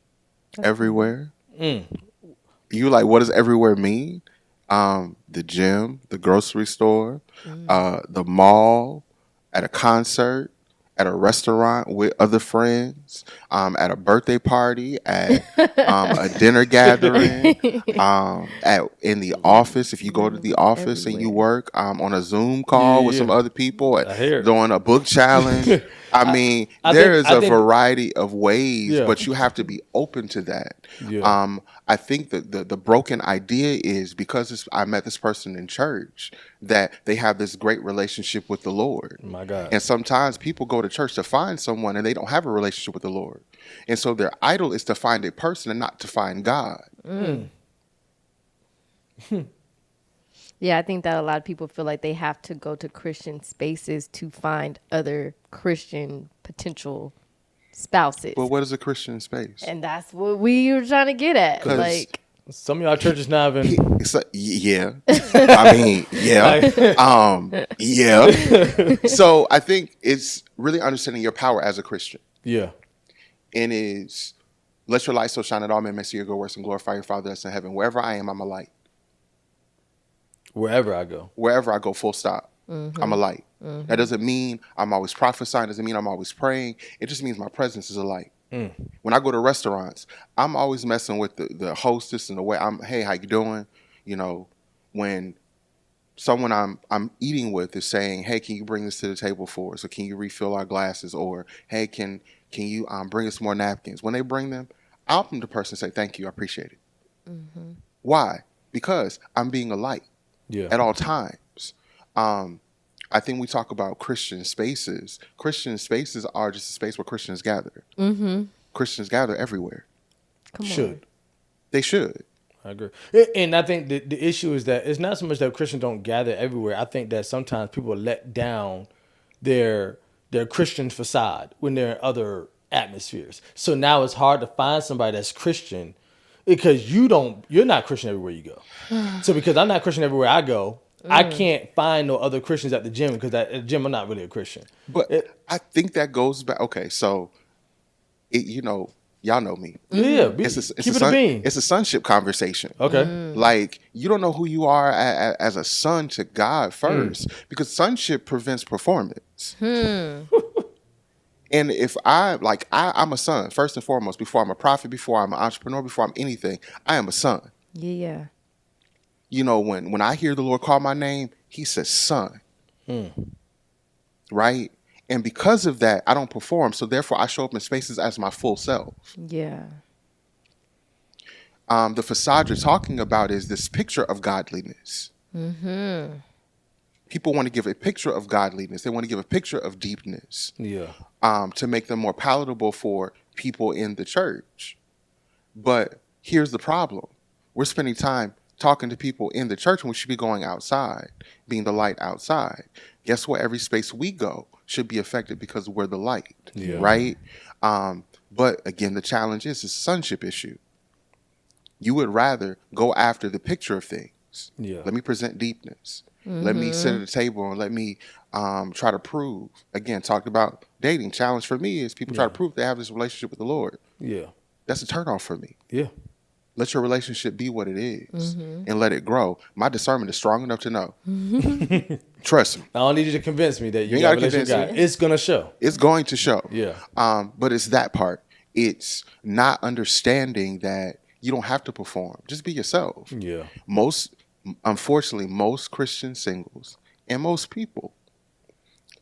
[SPEAKER 3] Everywhere. You like, what does everywhere mean? The gym, the grocery store, the mall, at a concert, at a restaurant with other friends, at a birthday party, at a dinner gathering, in the office. If you go to the office and you work on a Zoom call with some other people, doing a book challenge. I mean, there is a variety of ways, but you have to be open to that.
[SPEAKER 1] Yeah.
[SPEAKER 3] I think that the broken idea is because I met this person in church that they have this great relationship with the Lord.
[SPEAKER 1] My God.
[SPEAKER 3] And sometimes people go to church to find someone and they don't have a relationship with the Lord. And so their idol is to find a person and not to find God.
[SPEAKER 2] Yeah, I think that a lot of people feel like they have to go to Christian spaces to find other Christian potential spouses.
[SPEAKER 3] But what is a Christian space?
[SPEAKER 2] And that's what we were trying to get at.
[SPEAKER 3] 'Cause
[SPEAKER 2] Like,
[SPEAKER 1] some of y'all churches not even.
[SPEAKER 3] Yeah. I mean, yeah. Yeah. So I think it's really understanding your power as a Christian.
[SPEAKER 1] Yeah.
[SPEAKER 3] And is, let your light so shine that all men may see your good works and glorify your Father that's in heaven. Wherever I am, I'm a light.
[SPEAKER 1] Wherever I go.
[SPEAKER 3] Wherever I go, full stop. I'm a light. That doesn't mean I'm always prophesying. Doesn't mean I'm always praying. It just means my presence is a light. When I go to restaurants, I'm always messing with the hostess and the way hey, how you doing? You know, when someone I'm eating with is saying, hey, can you bring this to the table for us? Or can you refill our glasses? Or, hey, can you bring us more napkins? When they bring them, I'll open the person and say, thank you, I appreciate it. Why? Because I'm being a light at all times. I think we talk about Christian spaces. Christian spaces are just a space where Christians gather. Christians gather everywhere. They should.
[SPEAKER 1] I agree. And I think the issue is that it's not so much that Christians don't gather everywhere. I think that sometimes people let down their Christian facade when they're in other atmospheres. So now it's hard to find somebody that's Christian because you're not Christian everywhere you go. So because I'm not Christian everywhere I go, I can't find no other Christians at the gym because at the gym I'm not really a Christian.
[SPEAKER 3] But I think that goes back. Okay, so y'all know me.
[SPEAKER 1] Yeah, keep it a bean.
[SPEAKER 3] It's a sonship conversation.
[SPEAKER 1] Okay.
[SPEAKER 3] Like, you don't know who you are as a son to God first because sonship prevents performance. And if I'm a son, first and foremost, before I'm a prophet, before I'm an entrepreneur, before I'm anything, I am a son.
[SPEAKER 2] Yeah.
[SPEAKER 3] You know, when I hear the Lord call my name, he says son. Right? And because of that, I don't perform. So therefore, I show up in spaces as my full self.
[SPEAKER 2] Yeah.
[SPEAKER 3] The facade you're talking about is this picture of godliness. People want to give a picture of godliness. They want to give a picture of deepness.
[SPEAKER 1] Yeah.
[SPEAKER 3] To make them more palatable for people in the church. But here's the problem. We're spending time talking to people in the church when we should be going outside, being the light outside. Guess what? Every space we go should be affected because we're the light, right? But again, the challenge is a sonship issue. You would rather go after the picture of things. Yeah. Let me present deepness. Let me sit at the table and let me try to prove. Again, talked about dating. Challenge for me is people try to prove they have this relationship with the Lord. Yeah. That's a turnoff for me. Yeah. Let your relationship be what it is and let it grow. My discernment is strong enough to know. Trust me.
[SPEAKER 1] I don't need you to convince me that you got a relationship with God. It's going to show.
[SPEAKER 3] It's going to show.
[SPEAKER 1] Yeah.
[SPEAKER 3] But it's that part. It's not understanding that you don't have to perform. Just be yourself. Yeah. Unfortunately, most Christian singles and most people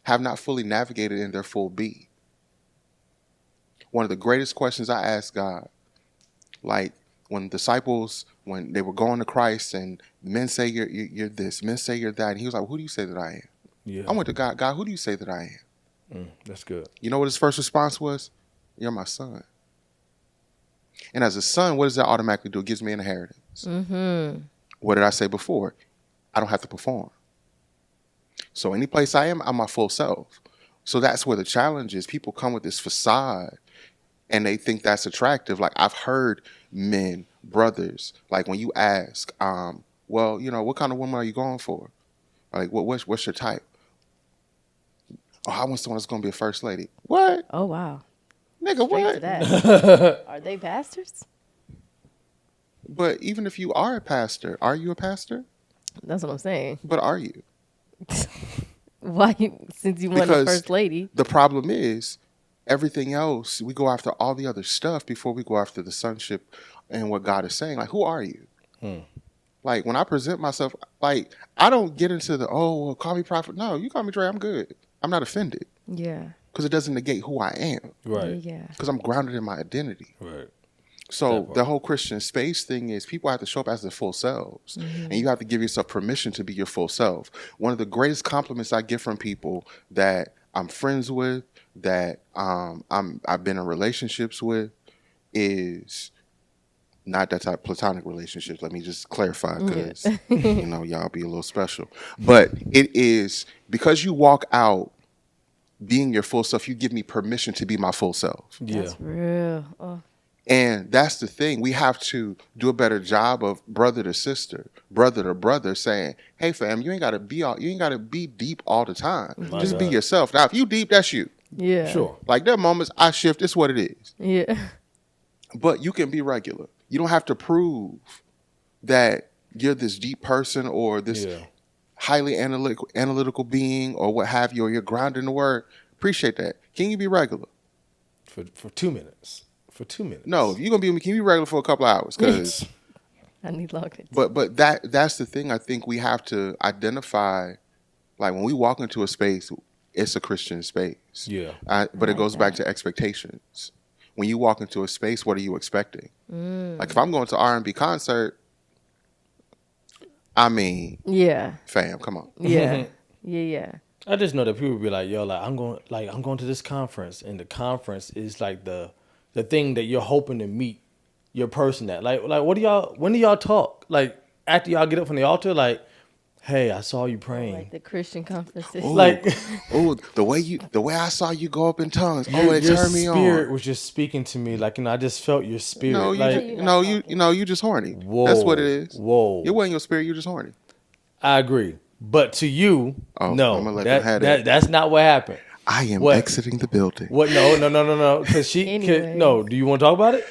[SPEAKER 3] have not fully navigated in their full be. One of the greatest questions I ask God, like, when disciples, when they were going to Christ and men say you're this, men say you're that, and he was like, who do you say that I am? Yeah. I went to God, who do you say that I am?
[SPEAKER 1] That's good.
[SPEAKER 3] You know what his first response was? You're my son. And as a son, what does that automatically do? It gives me an inheritance. What did I say before? I don't have to perform. So any place I am, I'm my full self. So that's where the challenge is. People come with this facade and they think that's attractive. Like, I've heard men, brothers, like when you ask, well, you know, what kind of woman are you going for? Like, what's your type? Oh, I want someone that's going to be a first lady. What?
[SPEAKER 2] Oh, wow.
[SPEAKER 3] Nigga,
[SPEAKER 2] Straight
[SPEAKER 3] what?
[SPEAKER 2] to that. Are they pastors?
[SPEAKER 3] But even if you are a pastor, are you a pastor?
[SPEAKER 2] That's what I'm saying.
[SPEAKER 3] But are you?
[SPEAKER 2] Why? Since you want a first lady.
[SPEAKER 3] The problem is, everything else, we go after all the other stuff before we go after the sonship and what God is saying. Like, who are you? Like, when I present myself, like, I don't get into well, call me prophet. No, you call me Dre, I'm good. I'm not offended. Yeah. Because it doesn't negate who I am.
[SPEAKER 1] Right.
[SPEAKER 2] Yeah.
[SPEAKER 3] Because I'm grounded in my identity.
[SPEAKER 1] Right.
[SPEAKER 3] So the whole Christian space thing is people have to show up as their full selves. And you have to give yourself permission to be your full self. One of the greatest compliments I get from people that I'm friends with, that I've been in relationships with, is not that type of platonic relationships. Let me just clarify, because you know, y'all be a little special. But it is because you walk out being your full self, you give me permission to be my full self.
[SPEAKER 2] Yeah. That's real. Oh.
[SPEAKER 3] And that's the thing. We have to do a better job of brother to sister, brother to brother, saying, "Hey, fam, you ain't gotta be deep all the time. Just be yourself." Now, if you deep, that's you.
[SPEAKER 2] Yeah.
[SPEAKER 1] Sure.
[SPEAKER 3] Like, there are moments I shift. It's what it is.
[SPEAKER 2] Yeah.
[SPEAKER 3] But you can be regular. You don't have to prove that you're this deep person or this
[SPEAKER 1] Yeah.
[SPEAKER 3] highly analytical being or what have you, or you're grounded in the word. Appreciate that. Can you be regular?
[SPEAKER 1] For 2 minutes. For 2 minutes.
[SPEAKER 3] No, if you're gonna be with me, can you be regular for a couple hours? Because
[SPEAKER 2] I need longer.
[SPEAKER 3] but that's the thing. I think we have to identify, like when we walk into a space, it's a Christian space.
[SPEAKER 1] Yeah.
[SPEAKER 3] But it goes back to expectations. When you walk into a space, what are you expecting? Like if I'm going to R&B concert, I mean,
[SPEAKER 2] Yeah.
[SPEAKER 3] fam, come on.
[SPEAKER 2] Yeah. Yeah.
[SPEAKER 1] I just know that people be like, yo, like I'm going to this conference, and the conference is like the thing that you're hoping to meet your person at. Like when do y'all talk? Like after y'all get up from the altar, like, hey, I saw you praying.
[SPEAKER 2] Like the Christian conferences.
[SPEAKER 3] Ooh,
[SPEAKER 1] Like
[SPEAKER 3] the way I saw you go up in tongues.
[SPEAKER 1] your
[SPEAKER 3] It turned me
[SPEAKER 1] spirit
[SPEAKER 3] on.
[SPEAKER 1] was just speaking to me. Like, I just felt your spirit.
[SPEAKER 3] No, you just horny.
[SPEAKER 1] Whoa,
[SPEAKER 3] That's what it is.
[SPEAKER 1] Whoa.
[SPEAKER 3] It wasn't your spirit. You're just horny.
[SPEAKER 1] I agree. But to you, no,
[SPEAKER 3] I'm gonna let them have that.
[SPEAKER 1] That's not what happened.
[SPEAKER 3] I am
[SPEAKER 1] What?
[SPEAKER 3] exiting the building.
[SPEAKER 1] What? No. Because
[SPEAKER 2] Anyways.
[SPEAKER 1] no. Do you want to talk about it?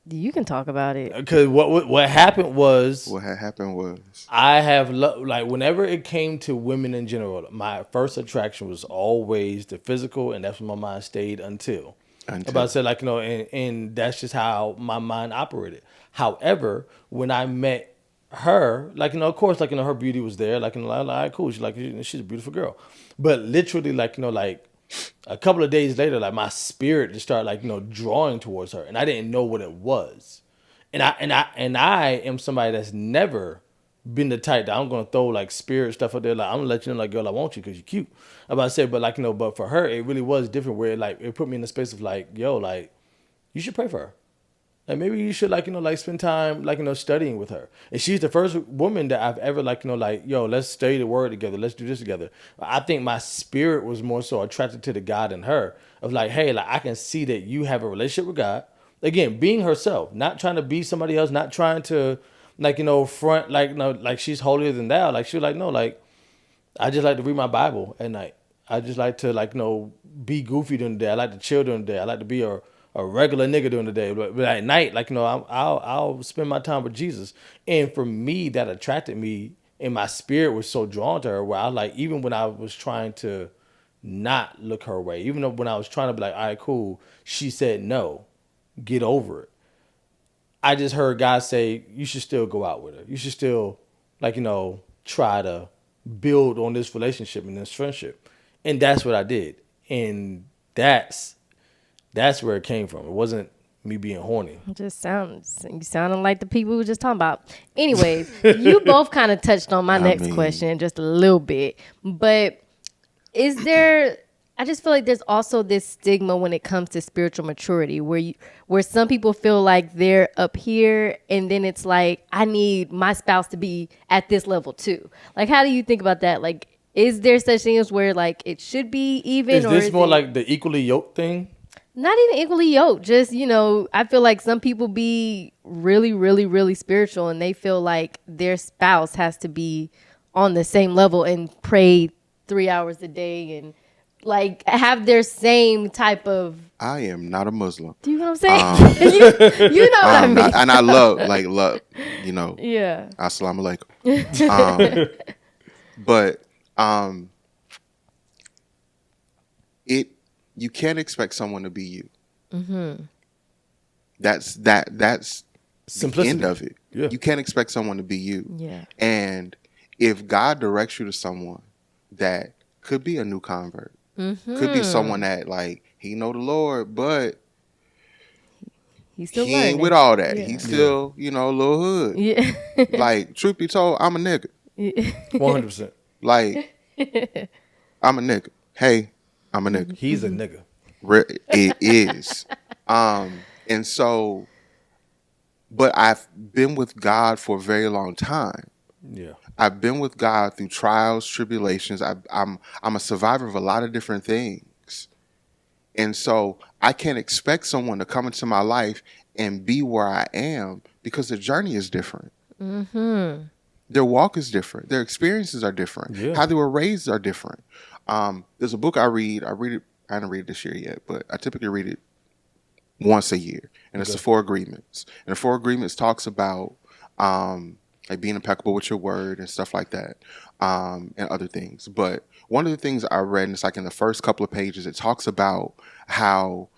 [SPEAKER 2] You can talk about it.
[SPEAKER 1] Because what happened was,
[SPEAKER 3] What had happened was
[SPEAKER 1] I have like whenever it came to women in general, my first attraction was always the physical, and that's where my mind stayed until. About to say, like, and that's just how my mind operated. However, when I met her, like, of course, like, her beauty was there, like, like, cool, she's a beautiful girl, but literally, like, like a couple of days later, like, my spirit just started, like, drawing towards her, and I didn't know what it was, and I am somebody that's never been the type that I'm gonna throw like spirit stuff out there. Like, I'm gonna let you know, like, girl, I want you because you're cute. I'm about to say, but like, but for her, it really was different. Where like it put me in the space of like, yo, like, you should pray for her. Like, maybe you should like, like spend time like, studying with her. And she's the first woman that I've ever like, like, yo, let's study the word together. Let's do this together. I think my spirit was more so attracted to the God in her of like, hey, like, I can see that you have a relationship with God. Again, being herself, not trying to be somebody else, not trying to like, front, like, like she's holier than thou. Like, she was like, no, like, I just like to read my Bible at night. I just like to like, be goofy during the day. I like to chill during the day. I like to be a regular nigga during the day. But at night, like, I'll spend my time with Jesus. And for me, that attracted me, and my spirit was so drawn to her where I like, even when I was trying to not look her way, even though when I was trying to be like, all right, cool, she said no, get over it. I just heard God say, you should still go out with her. You should still, like, try to build on this relationship and this friendship. And that's what I did. And that's where it came from. It wasn't me being horny.
[SPEAKER 2] You sounding like the people we were just talking about. Anyways, you both kind of touched on my next question just a little bit. But I just feel like there's also this stigma when it comes to spiritual maturity where some people feel like they're up here and then it's like, I need my spouse to be at this level too. Like, how do you think about that? Like, is there such things where like it should be even?
[SPEAKER 1] Is this more like the equally yoked thing?
[SPEAKER 2] Not even equally yoked. Just, I feel like some people be really, really, really spiritual and they feel like their spouse has to be on the same level and pray 3 hours a day and like have their same type of.
[SPEAKER 3] I am not a Muslim.
[SPEAKER 2] Do you know what I'm saying? you know what I mean.
[SPEAKER 3] And I love,
[SPEAKER 2] Yeah.
[SPEAKER 3] Assalamu alaikum. But you can't expect someone to be you. Mm-hmm. That's
[SPEAKER 1] Simplicity.
[SPEAKER 3] the end of it.
[SPEAKER 1] Yeah.
[SPEAKER 3] You can't expect someone to be you.
[SPEAKER 2] Yeah.
[SPEAKER 3] And if God directs you to someone that could be a new convert, could be someone that like he know the Lord, but
[SPEAKER 2] He's still
[SPEAKER 3] he
[SPEAKER 2] learning.
[SPEAKER 3] ain't with all that.
[SPEAKER 2] Yeah.
[SPEAKER 3] He's still, a little hood.
[SPEAKER 2] Yeah.
[SPEAKER 3] Like, truth be told, I'm a nigga.
[SPEAKER 1] 100%.
[SPEAKER 3] Like, I'm a nigga. Hey, I'm a nigga.
[SPEAKER 1] He's a nigga.
[SPEAKER 3] It is. And so, but I've been with God for a very long time.
[SPEAKER 1] Yeah.
[SPEAKER 3] I've been with God through trials, tribulations. I'm a survivor of a lot of different things. And so I can't expect someone to come into my life and be where I am because the journey is different. Mm-hmm. Their walk is different. Their experiences are different.
[SPEAKER 1] Yeah.
[SPEAKER 3] How they were raised are different. There's a book I read. I didn't read it this year yet, but I typically read it once a year. And it's the 4 Agreements. And the 4 Agreements talks about like being impeccable with your word and stuff like that, and other things. But one of the things I read, and it's like in the first couple of pages, it talks about how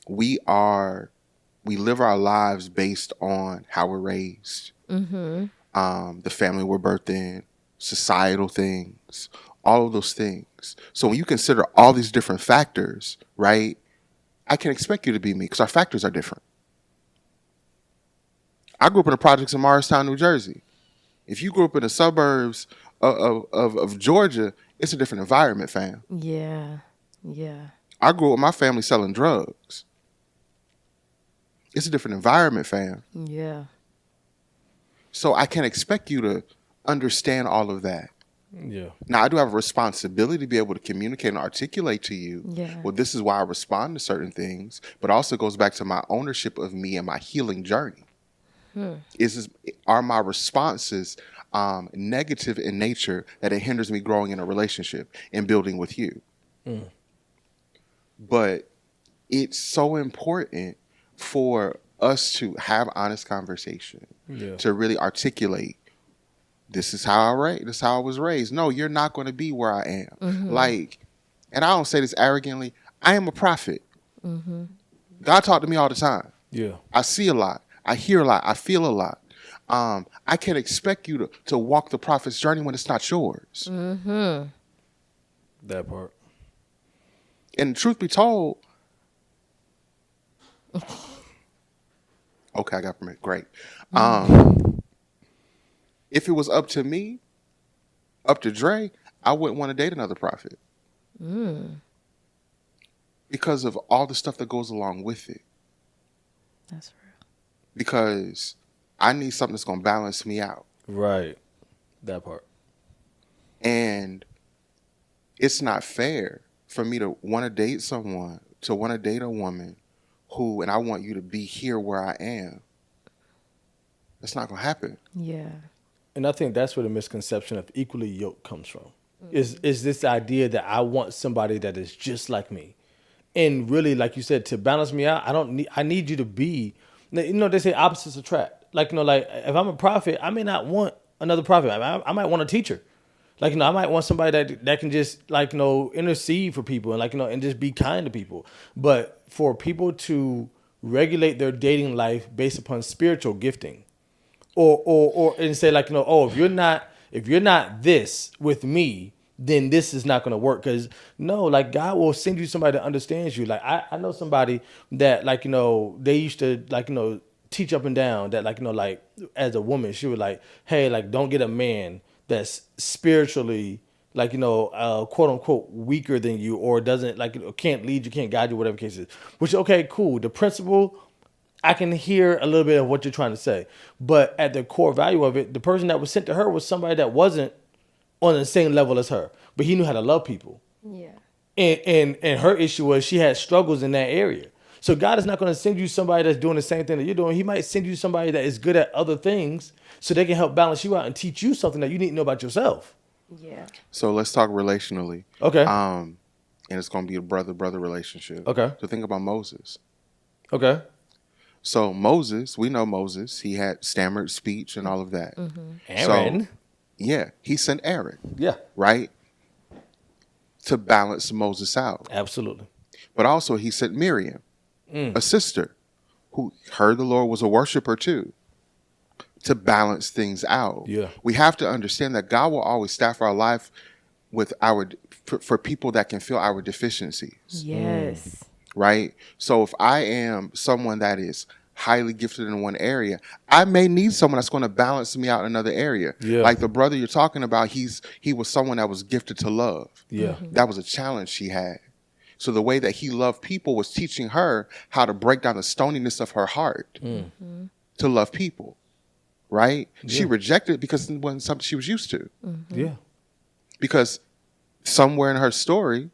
[SPEAKER 3] we live our lives based on how we're raised, the family we're birthed in, societal things, all of those things. So when you consider all these different factors, right, I can expect you to be me because our factors are different. I grew up in the projects in Morristown, New Jersey. If you grew up in the suburbs of Georgia, it's a different environment, fam.
[SPEAKER 2] Yeah. Yeah.
[SPEAKER 3] I grew up with my family selling drugs. It's a different environment, fam.
[SPEAKER 2] Yeah.
[SPEAKER 3] So I can't expect you to understand all of that.
[SPEAKER 1] Yeah.
[SPEAKER 3] Now, I do have a responsibility to be able to communicate and articulate to you, well, this is why I respond to certain things, but also goes back to my ownership of me and my healing journey. Are my responses negative in nature that it hinders me growing in a relationship and building with you? But it's so important for us to have honest conversation, to really articulate, this is how I was raised. No, you're not going to be where I am. Like, and I don't say this arrogantly, I am a prophet. God talked to me all the time.
[SPEAKER 1] Yeah.
[SPEAKER 3] I see a lot. I hear a lot. I feel a lot. I can't expect you to walk the prophet's journey when it's not yours.
[SPEAKER 1] That part.
[SPEAKER 3] And truth be told, okay, I got permit. Great. If it was up to me, up to Dre, I wouldn't want to date another prophet. Because of all the stuff that goes along with it.
[SPEAKER 2] That's real.
[SPEAKER 3] Because I need something that's going to balance me out.
[SPEAKER 1] Right. That part.
[SPEAKER 3] And it's not fair for me to want to date someone, to want to date a woman who, and I want you to be here where I am. That's not going to happen.
[SPEAKER 2] Yeah.
[SPEAKER 1] And I think that's where the misconception of equally yoked comes from. Is this idea that I want somebody that is just like me. And really, like you said, to balance me out, I need you to be, they say opposites attract. Like, like if I'm a prophet, I may not want another prophet. I might want a teacher. Like, I might want somebody that can just, intercede for people and, and just be kind to people. But for people to regulate their dating life based upon spiritual gifting, or and say if you're not this with me, then this is not going to work. Because God will send you somebody that understands you. Like I know somebody that they used to teach up and down that as a woman she was hey, don't get a man that's spiritually quote unquote weaker than you, or doesn't can't lead you, can't guide you, whatever case is. Which, okay, cool. The principle, I can hear a little bit of what you're trying to say, but at the core value of it, the person that was sent to her was somebody that wasn't on the same level as her, but he knew how to love people.
[SPEAKER 2] Yeah.
[SPEAKER 1] And her issue was she had struggles in that area. So God is not going to send you somebody that's doing the same thing that you're doing. He might send you somebody that is good at other things so they can help balance you out and teach you something that you need to know about yourself.
[SPEAKER 2] Yeah.
[SPEAKER 3] So let's talk relationally.
[SPEAKER 1] Okay.
[SPEAKER 3] And it's going to be a brother-brother relationship.
[SPEAKER 1] Okay.
[SPEAKER 3] So think about Moses.
[SPEAKER 1] Okay.
[SPEAKER 3] So Moses, we know Moses. He had stammered speech and all of that.
[SPEAKER 1] Aaron.
[SPEAKER 3] So, yeah, he sent Aaron.
[SPEAKER 1] Yeah.
[SPEAKER 3] Right? To balance Moses out.
[SPEAKER 1] Absolutely.
[SPEAKER 3] But also he sent Miriam, a sister, who heard the Lord was a worshiper too, to balance things out.
[SPEAKER 1] Yeah.
[SPEAKER 3] We have to understand that God will always staff our life with for people that can fill our deficiencies.
[SPEAKER 2] Yes.
[SPEAKER 3] Right? So if I am someone that is highly gifted in one area, I may need someone that's going to balance me out in another area.
[SPEAKER 1] Yeah.
[SPEAKER 3] Like the brother you're talking about, he was someone that was gifted to love.
[SPEAKER 1] Yeah.
[SPEAKER 3] That was a challenge she had. So the way that he loved people was teaching her how to break down the stoniness of her heart to love people. Right? Yeah. She rejected it because it wasn't something she was used to.
[SPEAKER 1] Yeah.
[SPEAKER 3] Because somewhere in her story,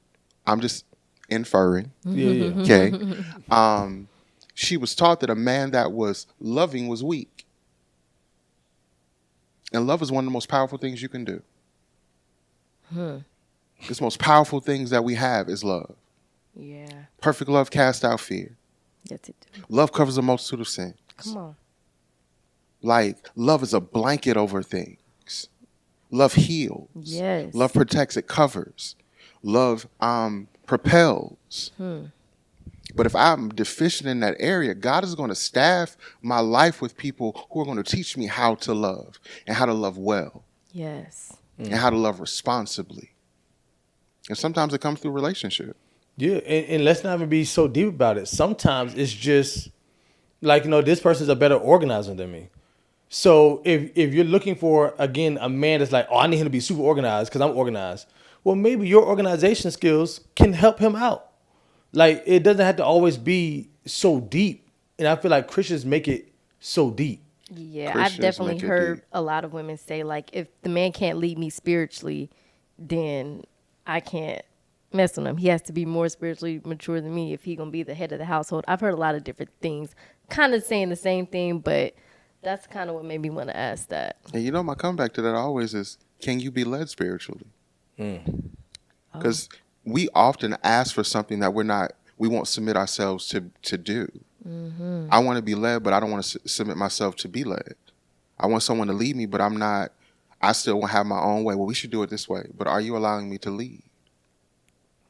[SPEAKER 3] I'm just inferring.
[SPEAKER 1] Yeah.
[SPEAKER 3] Okay. She was taught that a man that was loving was weak. And love is one of the most powerful things you can do. This most powerful things that we have is love.
[SPEAKER 2] Yeah.
[SPEAKER 3] Perfect love casts out fear.
[SPEAKER 2] Yes, it do.
[SPEAKER 3] Love covers a multitude of sins.
[SPEAKER 2] Come on.
[SPEAKER 3] Like, love is a blanket over things. Love heals.
[SPEAKER 2] Yes.
[SPEAKER 3] Love protects, it covers. Love propels. But if I'm deficient in that area, God is going to staff my life with people who are going to teach me how to love and how to love well.
[SPEAKER 2] Yes.
[SPEAKER 3] And how to love responsibly. And sometimes it comes through relationship.
[SPEAKER 1] Yeah, and let's not even be so deep about it. Sometimes it's just like, this person's a better organizer than me. So if you're looking for, again, a man that's like, oh, I need him to be super organized because I'm organized. Well, maybe your organization skills can help him out. Like, it doesn't have to always be so deep. And I feel like Christians make it so deep.
[SPEAKER 2] Yeah,
[SPEAKER 3] Christians
[SPEAKER 2] I've definitely
[SPEAKER 3] make it
[SPEAKER 2] heard
[SPEAKER 3] deep.
[SPEAKER 2] a lot of women say, like, if the man can't lead me spiritually, then I can't mess with him. He has to be more spiritually mature than me if he gonna be the head of the household. I've heard a lot of different things, kind of saying the same thing, but that's kind of what made me want to ask that.
[SPEAKER 3] And my comeback to that always is, can you be led spiritually? Because we often ask for something that we won't submit ourselves to do. I want to be led, but I don't want to submit myself to be led. I want someone to lead me, but I still want to have my own way. Well, we should do it this way, but are you allowing me to lead?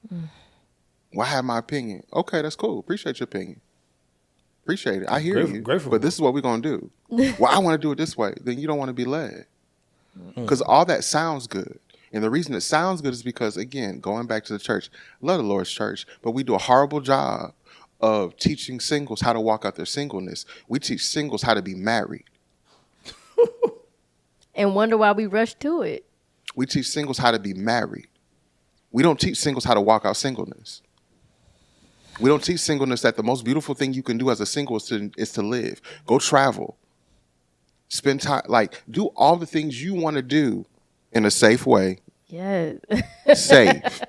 [SPEAKER 3] Well, I have my opinion. Okay, that's cool. Appreciate your opinion. Appreciate it. I hear you.
[SPEAKER 1] Grateful.
[SPEAKER 3] But this is what we're going to do. Well, I want to do it this way. Then you don't want to be led. Because all that sounds good. And the reason it sounds good is because, again, going back to the church, I love the Lord's church, but we do a horrible job of teaching singles how to walk out their singleness. We teach singles how to be married.
[SPEAKER 2] And wonder why we rush to it.
[SPEAKER 3] We teach singles how to be married. We don't teach singles how to walk out singleness. We don't teach singleness that the most beautiful thing you can do as a single is to live. Go travel. Spend time, like, do all the things you want to do in a safe way.
[SPEAKER 2] Yes.
[SPEAKER 3] Safe.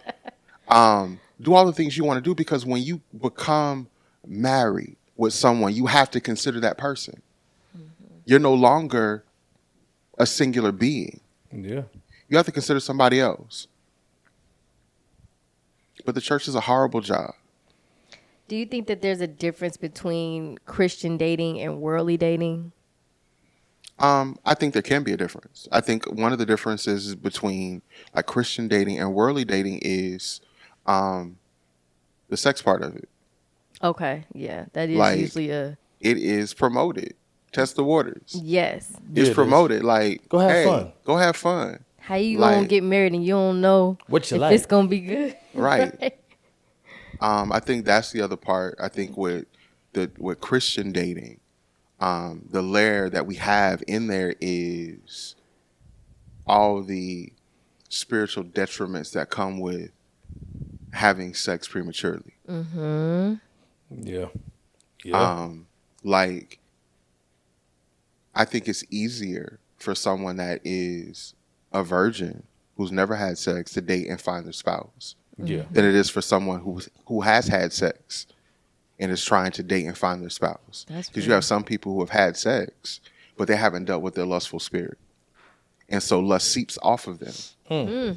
[SPEAKER 3] Do all the things you want to do, because when you become married with someone, you have to consider that person. You're no longer a singular being.
[SPEAKER 1] Yeah.
[SPEAKER 3] You have to consider somebody else. But the church does a horrible job.
[SPEAKER 2] Do you think that there's a difference between Christian dating and worldly dating?
[SPEAKER 3] I think there can be a difference. I think one of the differences between like Christian dating and worldly dating is the sex part of it.
[SPEAKER 2] Okay, yeah, that is
[SPEAKER 3] Like,
[SPEAKER 2] usually a
[SPEAKER 3] It is promoted. Test the waters.
[SPEAKER 2] yes.
[SPEAKER 1] Yeah,
[SPEAKER 3] It's
[SPEAKER 1] it
[SPEAKER 3] promoted. Like,
[SPEAKER 1] Go have
[SPEAKER 3] hey,
[SPEAKER 1] fun.
[SPEAKER 3] Go have fun.
[SPEAKER 2] How you
[SPEAKER 3] Like-
[SPEAKER 2] gonna get married and you don't know
[SPEAKER 1] What you
[SPEAKER 2] if
[SPEAKER 1] like.
[SPEAKER 2] it's gonna be good?
[SPEAKER 3] Right. I think that's the other part. I think with Christian dating, the layer that we have in there is all the spiritual detriments that come with having sex prematurely.
[SPEAKER 1] Yeah. Yeah.
[SPEAKER 3] Like, I think it's easier for someone that is a virgin who's never had sex to date and find their spouse
[SPEAKER 1] yeah.
[SPEAKER 3] than it is for someone who has had sex and is trying to date and find their spouse.
[SPEAKER 2] That's
[SPEAKER 3] Because you
[SPEAKER 2] true.
[SPEAKER 3] have some people who have had sex, but they haven't dealt with their lustful spirit. And so lust seeps off of them.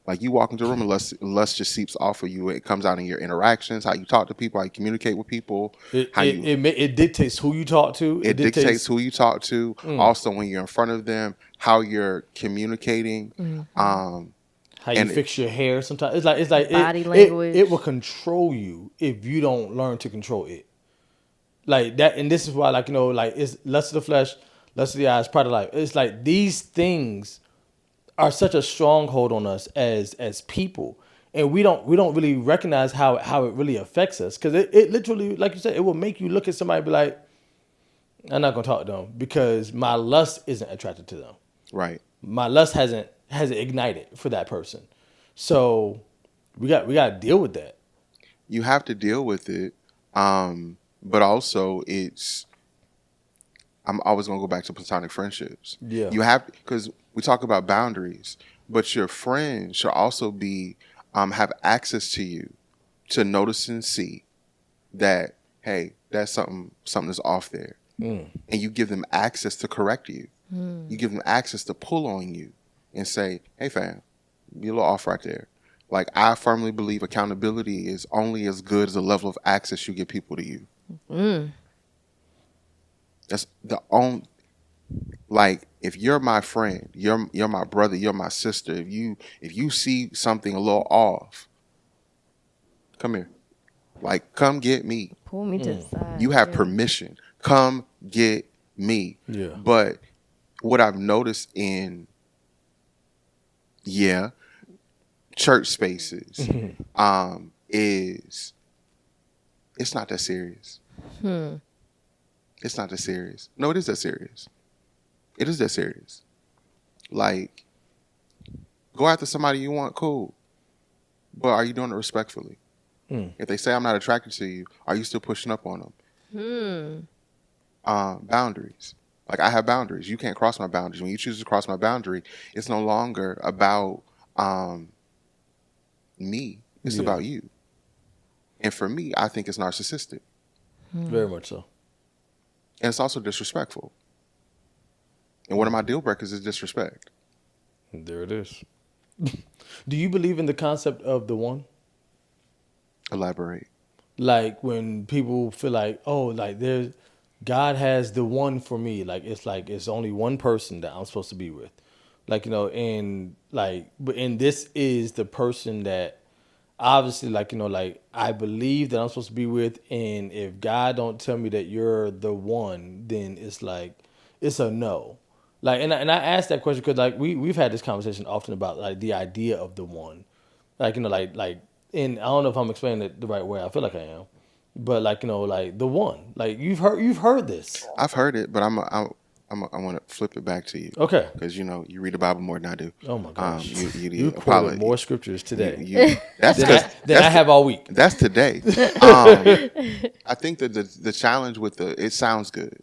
[SPEAKER 3] Like, you walk into a room and lust just seeps off of you. It comes out in your interactions, how you talk to people, how you communicate with people.
[SPEAKER 1] It dictates who you talk to.
[SPEAKER 3] It dictates who you talk to. Also, when you're in front of them, how you're communicating.
[SPEAKER 1] how you
[SPEAKER 3] and
[SPEAKER 1] fix your hair. Sometimes it's like
[SPEAKER 2] Body language.
[SPEAKER 1] It will control you if you don't learn to control it. Like that, and this is why, like, it's lust of the flesh, lust of the eyes, pride of life. It's like these things are such a stronghold on us as people, and we don't really recognize how it really affects us, because it literally, like you said, it will make you look at somebody and be like, I'm not gonna talk to them because my lust isn't attracted to them.
[SPEAKER 3] Right.
[SPEAKER 1] My lust hasn't ignited for that person, so we got to deal with that.
[SPEAKER 3] You have to deal with it. But also I'm always going to go back to platonic friendships.
[SPEAKER 1] Yeah.
[SPEAKER 3] You have, because we talk about boundaries, but your friend should also be, have access to you to notice and see that, hey, that's something that's off there. And you give them access to correct you. You give them access to pull on you and say, hey, fam, you're a little off right there. Like, I firmly believe accountability is only as good as the level of access you give people to you. That's Like, if you're my friend, you're my brother, you're my sister. If you see something a little off, come here. Like, come get me.
[SPEAKER 2] Pull me to the side.
[SPEAKER 3] You have
[SPEAKER 2] yeah.
[SPEAKER 3] permission. Come get me.
[SPEAKER 1] Yeah.
[SPEAKER 3] But what I've noticed in church spaces is it's not that serious. It's not that serious. No, it is that serious. It is that serious. Like, go after somebody you want, cool. But are you doing it respectfully? If they say I'm not attracted to you, are you still pushing up on them? Boundaries. Like, I have boundaries. You can't cross my boundaries. When you choose to cross my boundary, it's no longer about me. It's about you. And for me, I think it's narcissistic.
[SPEAKER 1] Very much so.
[SPEAKER 3] And it's also disrespectful. And one of my deal breakers is disrespect.
[SPEAKER 1] There it is. Do you believe in the concept of the one?
[SPEAKER 3] Elaborate.
[SPEAKER 1] Like, when people feel like, oh, like God has the one for me. Like it's only one person that I'm supposed to be with. Like, and this is the person that obviously, like I believe that I'm supposed to be with, and if God don't tell me that you're the one, then it's like it's a no. Like, and I asked that question because like we've had this conversation often about like the idea of the one, like and I don't know if I'm explaining it the right way. I feel like I am, but like like the one, like you've heard this.
[SPEAKER 3] I've heard it, but I want to flip it back to you.
[SPEAKER 1] Okay.
[SPEAKER 3] Because you read the Bible more than I do.
[SPEAKER 1] Oh my gosh.
[SPEAKER 3] You
[SPEAKER 1] quoted more scriptures today
[SPEAKER 3] than
[SPEAKER 1] I have all week.
[SPEAKER 3] That's today. I think that the challenge with it sounds good.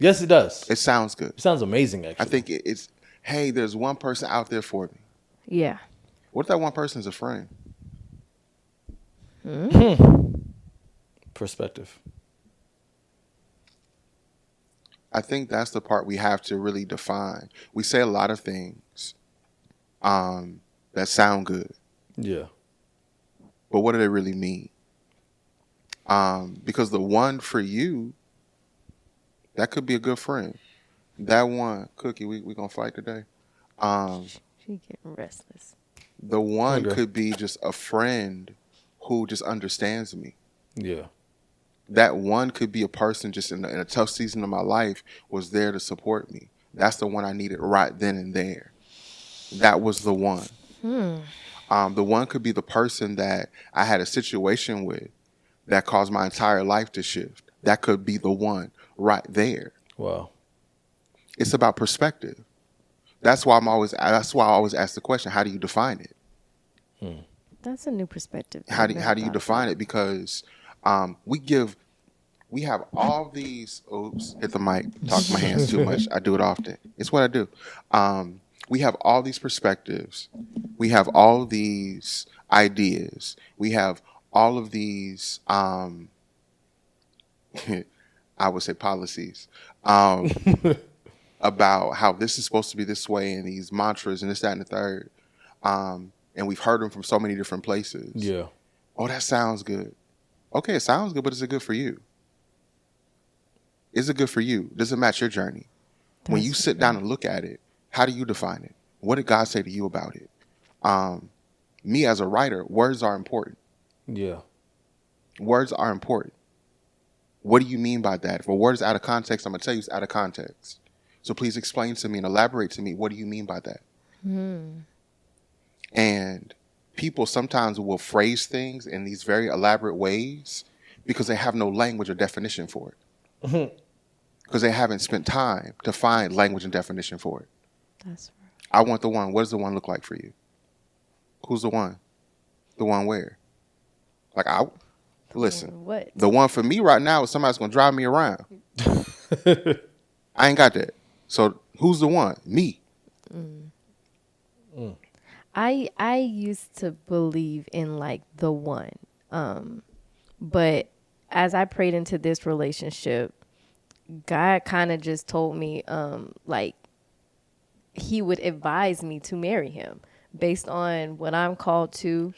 [SPEAKER 1] Yes, it does.
[SPEAKER 3] It sounds good.
[SPEAKER 1] It sounds amazing, actually.
[SPEAKER 3] I think it's, hey, there's one person out there for me.
[SPEAKER 2] Yeah.
[SPEAKER 3] What if that one person is a friend?
[SPEAKER 1] Perspective.
[SPEAKER 3] I think that's the part we have to really define. We say a lot of things that sound good.
[SPEAKER 1] Yeah.
[SPEAKER 3] But what do they really mean? Because the one for you, that could be a good friend. That one, Cookie, we going to fight today.
[SPEAKER 2] She getting restless.
[SPEAKER 3] The one could be just a friend who just understands me.
[SPEAKER 1] Yeah.
[SPEAKER 3] That one could be a person just in a tough season of my life was there to support me. That's the one I needed right then and there. That was the one. The one could be the person that I had a situation with that caused my entire life to shift. That could be the one right there.
[SPEAKER 1] Wow.
[SPEAKER 3] It's about perspective. That's why I always ask the question, how do you define it?
[SPEAKER 2] That's a new perspective.
[SPEAKER 3] How do you define it? Because we have all these, oops, hit the mic, talk to my hands too much. I do it often. It's what I do. We have all these perspectives. We have all these ideas. We have all of these, I would say policies, about how this is supposed to be this way and these mantras and this, that, and the third. And we've heard them from so many different places.
[SPEAKER 1] Yeah.
[SPEAKER 3] Oh, that sounds good. Okay, it sounds good, but is it good for you? Is it good for you? Does it match your journey? When you sit down and look at it, how do you define it? What did God say to you about it? Me as a writer, words are important.
[SPEAKER 1] Yeah.
[SPEAKER 3] Words are important. What do you mean by that? If a word is out of context, I'm going to tell you it's out of context. So please explain to me and elaborate to me, what do you mean by that? And people sometimes will phrase things in these very elaborate ways because they have no language or definition for it. Because they haven't spent time to find language and definition for it.
[SPEAKER 2] That's right.
[SPEAKER 3] I want the one. What does the one look like for you? Who's the one? The one where? Like, listen,
[SPEAKER 2] what?
[SPEAKER 3] The one for me right now is somebody's going to drive me around. I ain't got that. So who's the one? Me.
[SPEAKER 2] I used to believe in like the one. But as I prayed into this relationship, God kind of just told me like he would advise me to marry him based on what I'm called to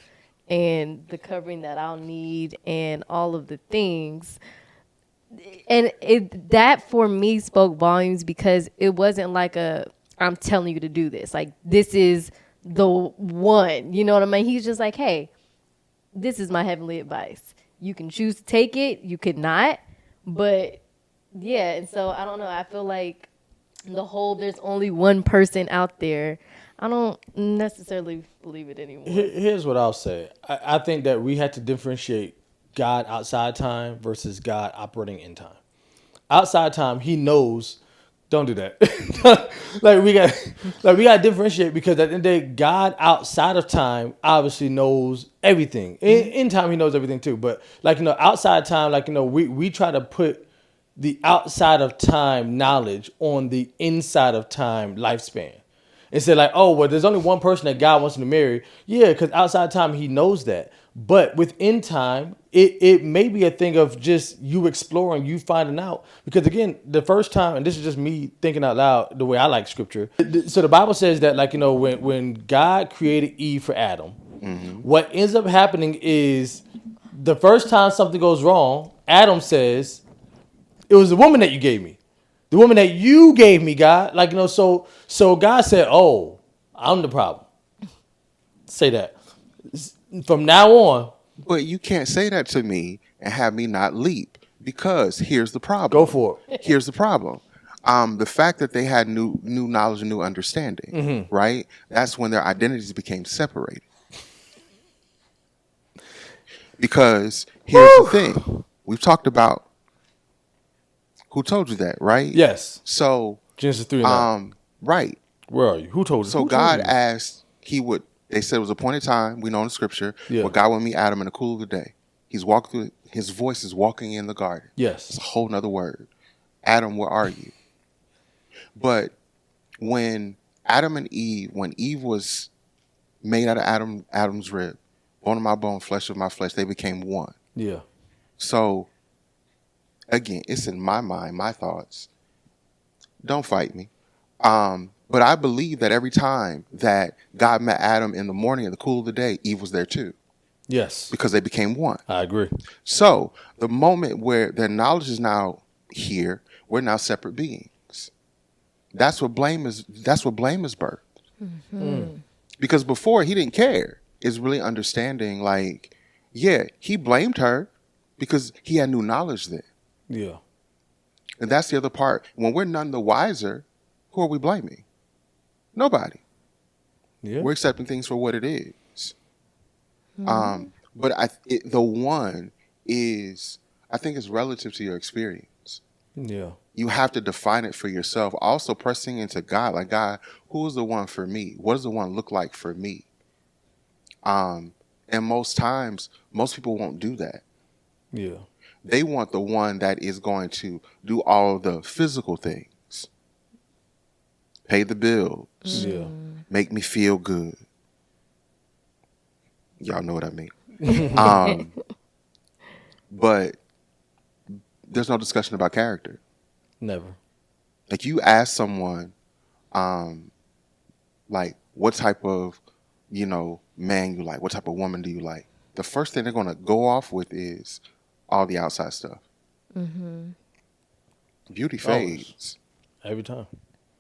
[SPEAKER 2] and the covering that I'll need and all of the things. And that for me spoke volumes because it wasn't like I'm telling you to do this. Like, this is the one. You know what I mean? He's just like, hey, this is my heavenly advice. You can choose to take it. You could not. But yeah, and so I don't know. I feel like the whole there's only one person out there. I don't necessarily believe it anymore.
[SPEAKER 1] Here's what I'll say. I think that we had to differentiate God outside time versus God operating in time. Outside time, he knows. Don't do that. we got to differentiate because at the end of the day, God outside of time obviously knows everything. In time, he knows everything too. But outside time, we try to put the outside of time knowledge on the inside of time lifespan. And say there's only one person that God wants to marry. Yeah, because outside time, he knows that. But within time, it may be a thing of just you exploring, you finding out. Because again, the first time, and this is just me thinking out loud, the way I like scripture. So the Bible says that when God created Eve for Adam, what ends up happening is the first time something goes wrong, Adam says, it was the woman that you gave me. The woman that you gave me, God. So God said, oh, I'm the problem. Say that. From now on.
[SPEAKER 3] But you can't say that to me and have me not leap, because here's the problem.
[SPEAKER 1] Go for it.
[SPEAKER 3] Here's the problem. The fact that they had new knowledge and new understanding, right? That's when their identities became separated. Because here's the thing. We've talked about who told you that, right?
[SPEAKER 1] Yes.
[SPEAKER 3] So
[SPEAKER 1] Genesis 3:9.
[SPEAKER 3] Right.
[SPEAKER 1] Where are you? Who told you?
[SPEAKER 3] So God asked, they said it was a appointed time, we know in the scripture, where God would meet Adam in the cool of the day. He's walking through, his voice is walking in the garden.
[SPEAKER 1] Yes.
[SPEAKER 3] It's a whole nother word. Adam, where are you? But when Eve was made out of Adam's rib, bone of my bone, flesh of my flesh, they became one.
[SPEAKER 1] Yeah.
[SPEAKER 3] So, again, it's in my mind, my thoughts. Don't fight me. But I believe that every time that God met Adam in the morning in the cool of the day, Eve was there too.
[SPEAKER 1] Yes.
[SPEAKER 3] Because they became one.
[SPEAKER 1] I agree.
[SPEAKER 3] So the moment where their knowledge is now here, we're now separate beings. That's what blame is birthed. Mm-hmm. Because before he didn't care. It's really understanding he blamed her because he had new knowledge then.
[SPEAKER 1] Yeah.
[SPEAKER 3] And that's the other part. When we're none the wiser, who are we blaming? Nobody.
[SPEAKER 1] Yeah.
[SPEAKER 3] We're accepting things for what it is. But the one is, I think it's relative to your experience.
[SPEAKER 1] Yeah.
[SPEAKER 3] You have to define it for yourself. Also pressing into God, like, God, who is the one for me? What does the one look like for me? And most times, most people won't do that.
[SPEAKER 1] Yeah.
[SPEAKER 3] They want the one that is going to do all the physical things. Pay the bills.
[SPEAKER 1] Yeah.
[SPEAKER 3] Make me feel good. Y'all know what I mean. But there's no discussion about character.
[SPEAKER 1] Never.
[SPEAKER 3] Like, you ask someone, what type of, man you like, what type of woman do you like? The first thing they're going to go off with is all the outside stuff. Mm-hmm. Beauty fades.
[SPEAKER 1] Every time.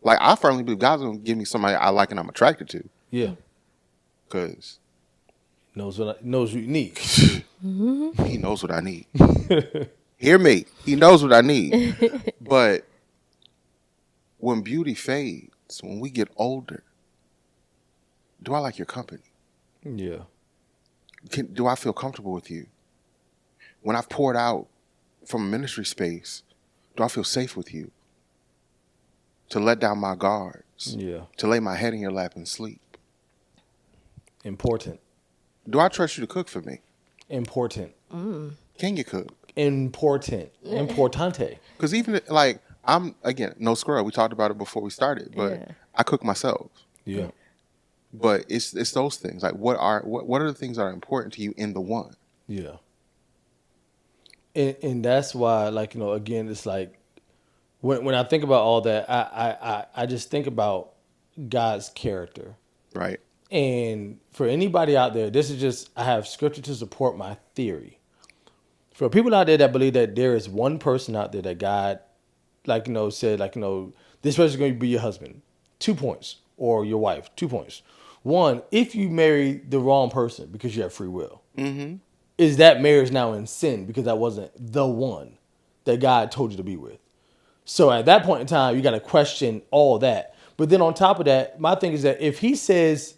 [SPEAKER 3] Like, I firmly believe God's going to give me somebody I like and I'm attracted to.
[SPEAKER 1] Yeah.
[SPEAKER 3] Because
[SPEAKER 1] knows what you need.
[SPEAKER 3] He knows what I need. Hear me. He knows what I need. But when beauty fades, when we get older, do I like your company?
[SPEAKER 1] Yeah.
[SPEAKER 3] Do I feel comfortable with you? When I've poured out from a ministry space, do I feel safe with you? To let down my guards.
[SPEAKER 1] Yeah.
[SPEAKER 3] To lay my head in your lap and sleep.
[SPEAKER 1] Important.
[SPEAKER 3] Do I trust you to cook for me?
[SPEAKER 1] Important.
[SPEAKER 3] Can you cook?
[SPEAKER 1] Important. Importante.
[SPEAKER 3] Because even I'm, again, no scrub. We talked about it before we started, but I cook myself.
[SPEAKER 1] Yeah.
[SPEAKER 3] But it's those things. Like, what are the things that are important to you in the one?
[SPEAKER 1] Yeah. And that's why, again, it's like when I think about all that, I just think about God's character.
[SPEAKER 3] Right.
[SPEAKER 1] And for anybody out there, this is just, I have scripture to support my theory. For people out there that believe that there is one person out there that God, said, this person is going to be your husband, 2 points, or your wife, 2 points. One, if you marry the wrong person because you have free will, is that marriage now in sin because that wasn't the one that God told you to be with? So at that point in time, you got to question all that. But then on top of that, my thing is that if he says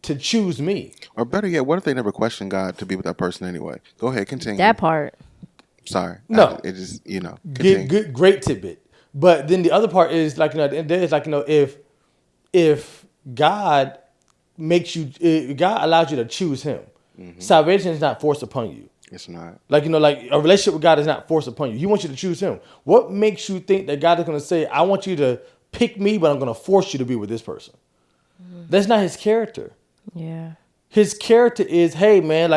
[SPEAKER 1] to choose me.
[SPEAKER 3] Or better yet, what if they never questioned God to be with that person anyway? Go ahead, continue.
[SPEAKER 2] That part.
[SPEAKER 3] Sorry.
[SPEAKER 1] No.
[SPEAKER 3] It just, continue.
[SPEAKER 1] Good, great tidbit. At the end of the day, if God makes you, God allows you to choose him. Salvation is not forced upon you.
[SPEAKER 3] It's not.
[SPEAKER 1] A relationship with God is not forced upon you. He wants you to choose him. What makes you think that God is going to say, I want you to pick me, but I'm going to force you to be with this person? That's not his character.
[SPEAKER 2] Yeah.
[SPEAKER 1] His character is, hey man,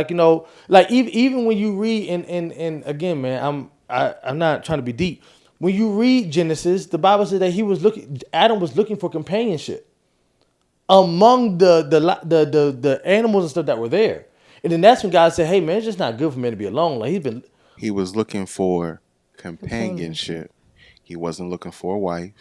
[SPEAKER 1] even when you read and again, man, I'm not trying to be deep. When you read Genesis, the Bible says that Adam was looking for companionship among the animals and stuff that were there. And then that's when God said, hey man, it's just not good for man to be alone.
[SPEAKER 3] He was looking for companionship. He wasn't looking for a wife.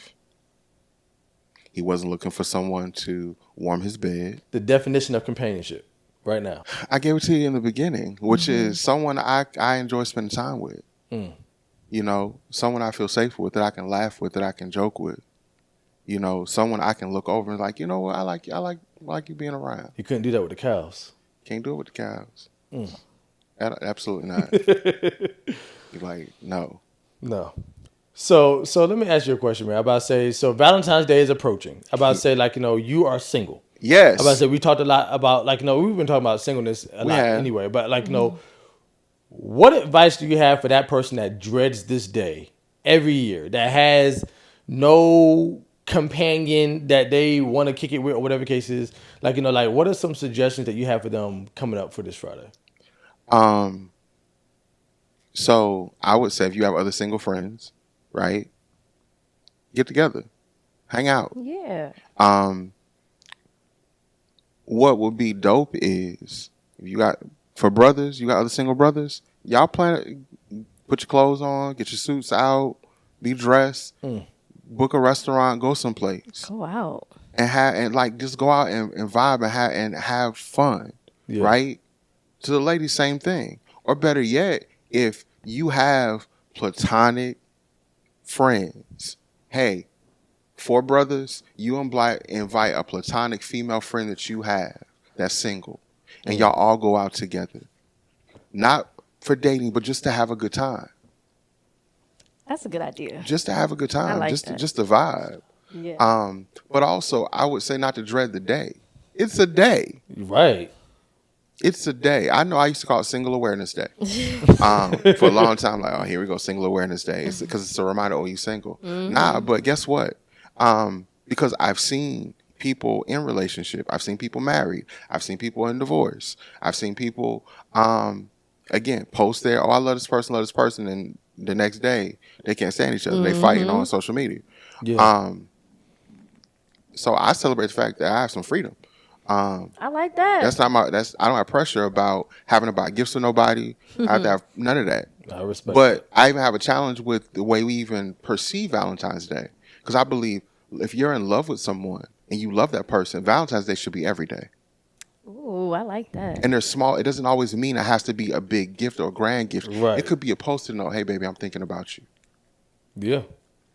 [SPEAKER 3] He wasn't looking for someone to warm his bed.
[SPEAKER 1] The definition of companionship right now.
[SPEAKER 3] I gave it to you in the beginning, which is someone I enjoy spending time with. Someone I feel safe with, that I can laugh with, that I can joke with. Someone I can look over and like, you know what, I like you being around.
[SPEAKER 1] You couldn't do that with the cows.
[SPEAKER 3] Can't do it with the cows. Absolutely not. You're like, no.
[SPEAKER 1] No. So let me ask you a question, man. So Valentine's Day is approaching. You are single.
[SPEAKER 3] Yes.
[SPEAKER 1] We talked a lot about, we've been talking about singleness a lot anyway. But, what advice do you have for that person that dreads this day every year, that has no companion that they want to kick it with or whatever the case is? What are some suggestions that you have for them coming up for this Friday?
[SPEAKER 3] So I would say if you have other single friends, right, get together, hang out.
[SPEAKER 2] Yeah.
[SPEAKER 3] What would be dope is if you got other single brothers, y'all plan, put your clothes on, get your suits out, be dressed, book a restaurant, go someplace.
[SPEAKER 2] Go out.
[SPEAKER 3] And just go out and vibe and have fun, right? To the ladies, same thing. Or better yet, if you have platonic friends, hey, 4 brothers, you invite a platonic female friend that you have that's single, and y'all all go out together. Not for dating, but just to have a good time.
[SPEAKER 2] That's a good idea.
[SPEAKER 3] Just to have a good time.
[SPEAKER 2] I like
[SPEAKER 3] just
[SPEAKER 2] that.
[SPEAKER 3] Just the vibe.
[SPEAKER 2] Yeah.
[SPEAKER 3] But also, I would say not to dread the day. It's a day.
[SPEAKER 1] Right.
[SPEAKER 3] It's a day. I know I used to call it Single Awareness Day. For a long time, like, oh, here we go, Single Awareness Day. It's because it's a reminder, oh, you single. Nah, but guess what? Because I've seen people in relationship. I've seen people married. I've seen people in divorce. I've seen people, again, post there, oh, I love this person, and the next day, they can't stand each other. They fighting on social media.
[SPEAKER 1] Yeah.
[SPEAKER 3] So I celebrate the fact that I have some freedom.
[SPEAKER 2] I like that.
[SPEAKER 3] I don't have pressure about having to buy gifts to nobody. I have to have none of that.
[SPEAKER 1] I respect
[SPEAKER 3] But I even have a challenge with the way we even perceive Valentine's Day. Because I believe if you're in love with someone and you love that person, Valentine's Day should be every day.
[SPEAKER 2] Ooh, I like that.
[SPEAKER 3] And they're small. It doesn't always mean it has to be a big gift or a grand gift.
[SPEAKER 1] Right.
[SPEAKER 3] It could be a post-it note. Hey, baby, I'm thinking about you.
[SPEAKER 1] Yeah.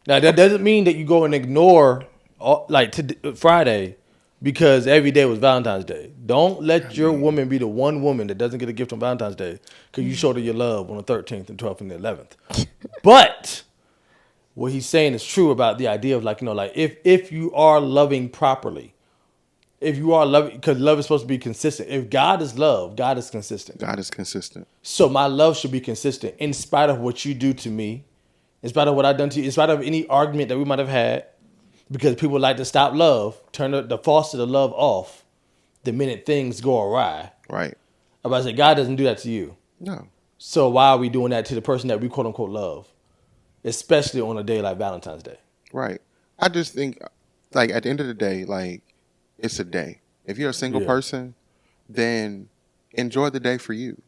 [SPEAKER 1] Now, that doesn't mean that you go and ignore Friday because every day was Valentine's Day. Don't let your woman be the one woman that doesn't get a gift on Valentine's Day because you showed her your love on the 13th and 12th and the 11th. But what he's saying is true about the idea of if you are loving properly, if you are loving, because love is supposed to be consistent. If God is love, God is consistent.
[SPEAKER 3] God is consistent.
[SPEAKER 1] So my love should be consistent in spite of what you do to me, in spite of what I've done to you, in spite of any argument that we might have had. Because people like to stop love, turn the faucet of love off the minute things go awry.
[SPEAKER 3] Right.
[SPEAKER 1] I'm about to say, God doesn't do that to you.
[SPEAKER 3] No.
[SPEAKER 1] So why are we doing that to the person that we quote unquote love? Especially on a day like Valentine's Day.
[SPEAKER 3] Right. I just think, at the end of the day, it's a day. If you're a single person, then enjoy the day for you.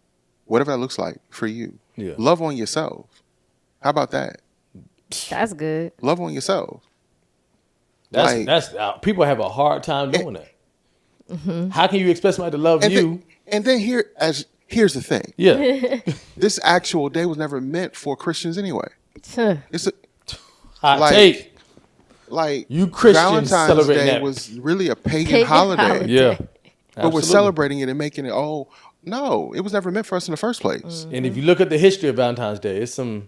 [SPEAKER 3] Whatever that looks like for you.
[SPEAKER 1] Yeah.
[SPEAKER 3] Love on yourself. How about that?
[SPEAKER 2] That's good.
[SPEAKER 3] Love on yourself.
[SPEAKER 1] That's people have a hard time doing that. Mm-hmm. How can you expect somebody to love you?
[SPEAKER 3] Then here's the thing.
[SPEAKER 1] Yeah.
[SPEAKER 3] This actual day was never meant for Christians anyway. It's a
[SPEAKER 1] Hot take.
[SPEAKER 3] Like
[SPEAKER 1] you Christians
[SPEAKER 3] Valentine's
[SPEAKER 1] celebrating
[SPEAKER 3] Day
[SPEAKER 1] that
[SPEAKER 3] was really a pagan holiday.
[SPEAKER 1] Yeah.
[SPEAKER 3] But we're celebrating it and making it, no, it was never meant for us in the first place.
[SPEAKER 2] Mm-hmm.
[SPEAKER 1] And if you look at the history of Valentine's Day, it's some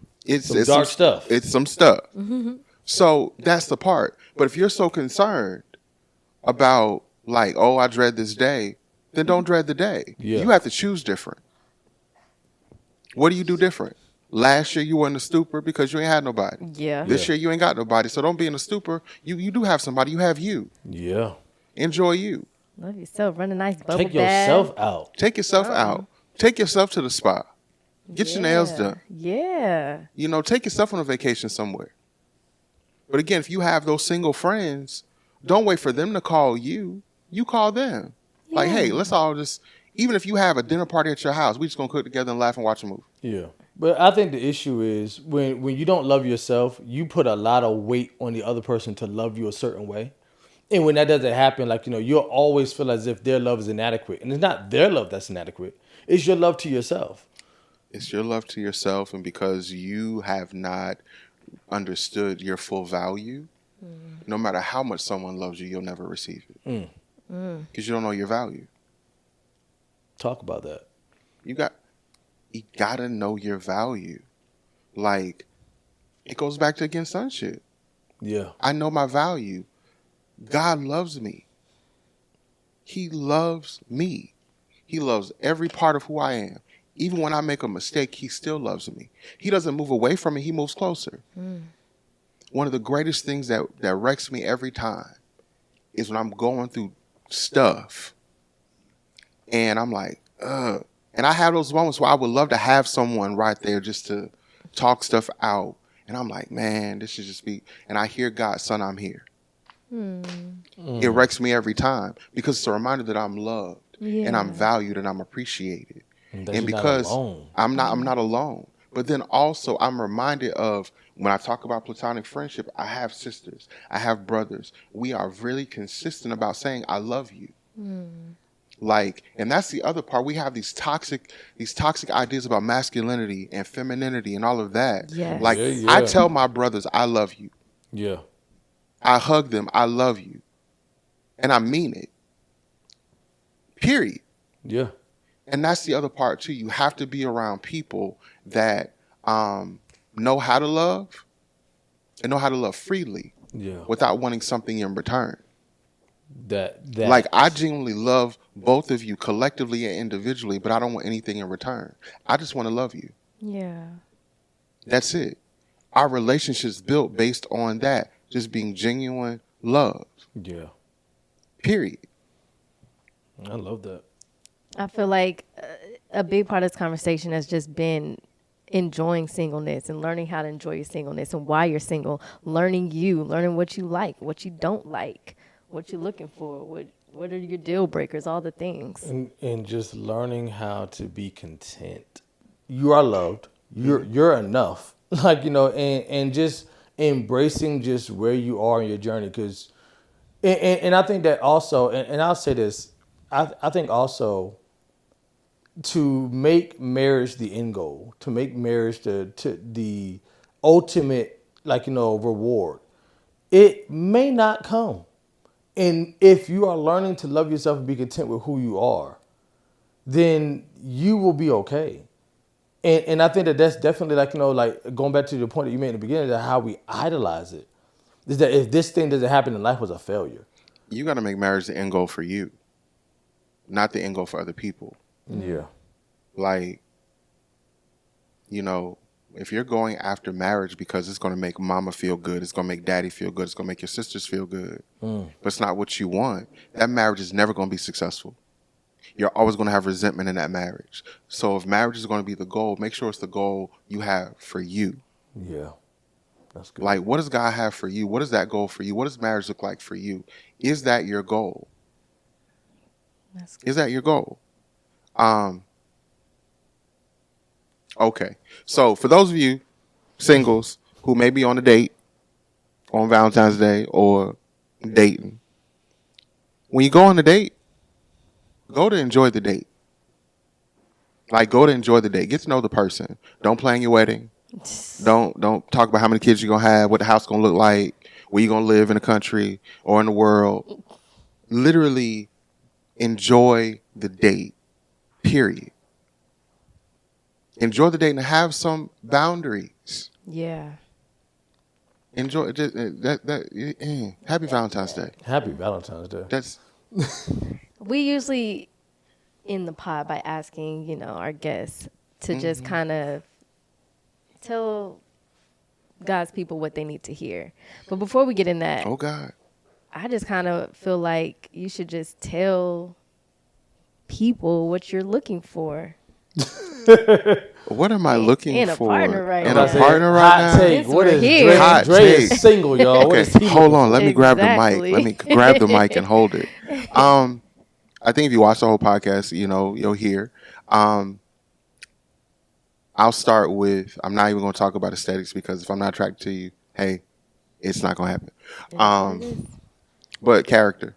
[SPEAKER 1] dark stuff.
[SPEAKER 3] It's some stuff.
[SPEAKER 2] Mm-hmm.
[SPEAKER 3] So that's the part. But if you're so concerned about like, I dread this day, then don't dread the day.
[SPEAKER 1] Yeah.
[SPEAKER 3] You have to choose different. What do you do different? Last year you were in a stupor because you ain't had nobody.
[SPEAKER 2] Yeah.
[SPEAKER 3] This year you ain't got nobody. So don't be in a stupor. You do have somebody. You have you.
[SPEAKER 1] Yeah.
[SPEAKER 3] Enjoy you.
[SPEAKER 2] Love yourself. Run a nice bubble
[SPEAKER 1] Take
[SPEAKER 2] bath.
[SPEAKER 1] yourself out.
[SPEAKER 3] Take yourself out. Take yourself to the spa. Get your nails done.
[SPEAKER 2] Yeah.
[SPEAKER 3] Take yourself on a vacation somewhere. But again, if you have those single friends, don't wait for them to call you. You call them. Yeah. Like, hey, let's all just, even if you have a dinner party at your house, we just going to cook together and laugh and watch a movie.
[SPEAKER 1] Yeah. But I think the issue is when you don't love yourself, you put a lot of weight on the other person to love you a certain way. And when that doesn't happen, you'll always feel as if their love is inadequate. And it's not their love that's inadequate. It's your love to yourself.
[SPEAKER 3] It's your love to yourself. And because you have not understood your full value, no matter how much someone loves you, you'll never receive it. Because you don't know your value.
[SPEAKER 1] Talk about that.
[SPEAKER 3] You got to know your value. Like, it goes back to, again, sonship.
[SPEAKER 1] Yeah.
[SPEAKER 3] I know my value. God loves me. He loves me. He loves every part of who I am. Even when I make a mistake, he still loves me. He doesn't move away from me. He moves closer. One of the greatest things that wrecks me every time is when I'm going through stuff and I'm like, ugh. And I have those moments where I would love to have someone right there just to talk stuff out. And I'm like, man, this should just be, and I hear God, son, I'm here. It wrecks me every time because it's a reminder that I'm loved and I'm valued and I'm appreciated. And because I'm not alone. But then also I'm reminded of when I talk about platonic friendship, I have sisters, I have brothers. We are really consistent about saying, I love you. And that's the other part. We have these toxic ideas about masculinity and femininity and all of that. Yes. I tell my brothers, I love you.
[SPEAKER 1] Yeah.
[SPEAKER 3] I hug them. I love you. And I mean it. Period.
[SPEAKER 1] Yeah.
[SPEAKER 3] And that's the other part too. You have to be around people that know how to love and know how to love freely without wanting something in return.
[SPEAKER 1] That
[SPEAKER 3] like I genuinely love both of you collectively and individually, but I don't want anything in return. I just want to love you.
[SPEAKER 2] Yeah.
[SPEAKER 3] That's it. Our relationship's built based on that, just being genuine love.
[SPEAKER 1] Yeah.
[SPEAKER 3] Period.
[SPEAKER 1] I love that.
[SPEAKER 2] I feel like a big part of this conversation has just been enjoying singleness and learning how to enjoy your singleness and why you're single, learning what you like, what you don't like, what you're looking for, what are your deal breakers, all the things.
[SPEAKER 1] And just learning how to be content. You are loved. You're enough. And just embracing just where you are in your journey. Because, and I think that also, and I'll say this, I think also to make marriage the end goal, to make marriage the ultimate, reward, it may not come. And if you are learning to love yourself and be content with who you are, then you will be okay. And I think that's definitely going back to the point that you made in the beginning, that how we idolize it, is that if this thing doesn't happen, then life was a failure.
[SPEAKER 3] You got to make marriage the end goal for you, not the end goal for other people.
[SPEAKER 1] Yeah.
[SPEAKER 3] If you're going after marriage because it's going to make mama feel good, it's going to make daddy feel good, it's going to make your sisters feel good, but it's not what you want, that marriage is never going to be successful. You're always going to have resentment in that marriage. So if marriage is going to be the goal, make sure it's the goal you have for you.
[SPEAKER 1] Yeah. That's good.
[SPEAKER 3] What does God have for you? What is that goal for you? What does marriage look like for you? Is that your goal?
[SPEAKER 2] That's good.
[SPEAKER 3] Is that your goal? Okay. So for those of you singles who may be on a date on Valentine's Day or dating, when you go on a date, go to enjoy the date. Like, go to enjoy the date. Get to know the person. Don't plan your wedding. Don't talk about how many kids you're gonna have, what the house gonna look like, where you're gonna live in the country or in the world. Literally enjoy the date. Period. Enjoy the date and have some boundaries.
[SPEAKER 2] Yeah.
[SPEAKER 3] Enjoy Happy Valentine's Day.
[SPEAKER 1] Happy Valentine's Day.
[SPEAKER 3] That's
[SPEAKER 2] We usually end the pod by asking, our guests to just kind of tell God's people what they need to hear. But before we get in that,
[SPEAKER 3] oh God.
[SPEAKER 2] I just kind of feel like you should just tell people what you're looking for.
[SPEAKER 3] What am I looking
[SPEAKER 2] in a
[SPEAKER 3] for?
[SPEAKER 2] partner right
[SPEAKER 3] in
[SPEAKER 2] now.
[SPEAKER 3] a partner right
[SPEAKER 1] Hot
[SPEAKER 3] now?
[SPEAKER 1] take. What is
[SPEAKER 2] Here.
[SPEAKER 1] Dre?
[SPEAKER 3] Hot
[SPEAKER 1] Dre
[SPEAKER 3] take.
[SPEAKER 1] is single, y'all. What
[SPEAKER 3] Okay,
[SPEAKER 1] is he
[SPEAKER 3] hold
[SPEAKER 1] looking
[SPEAKER 3] on. Let me grab the
[SPEAKER 2] Exactly.
[SPEAKER 3] mic. Let me grab the mic and hold it. I think if you watch the whole podcast, you'll hear. I'll start with, I'm not even going to talk about aesthetics because if I'm not attracted to you, hey, it's not going to happen. But character,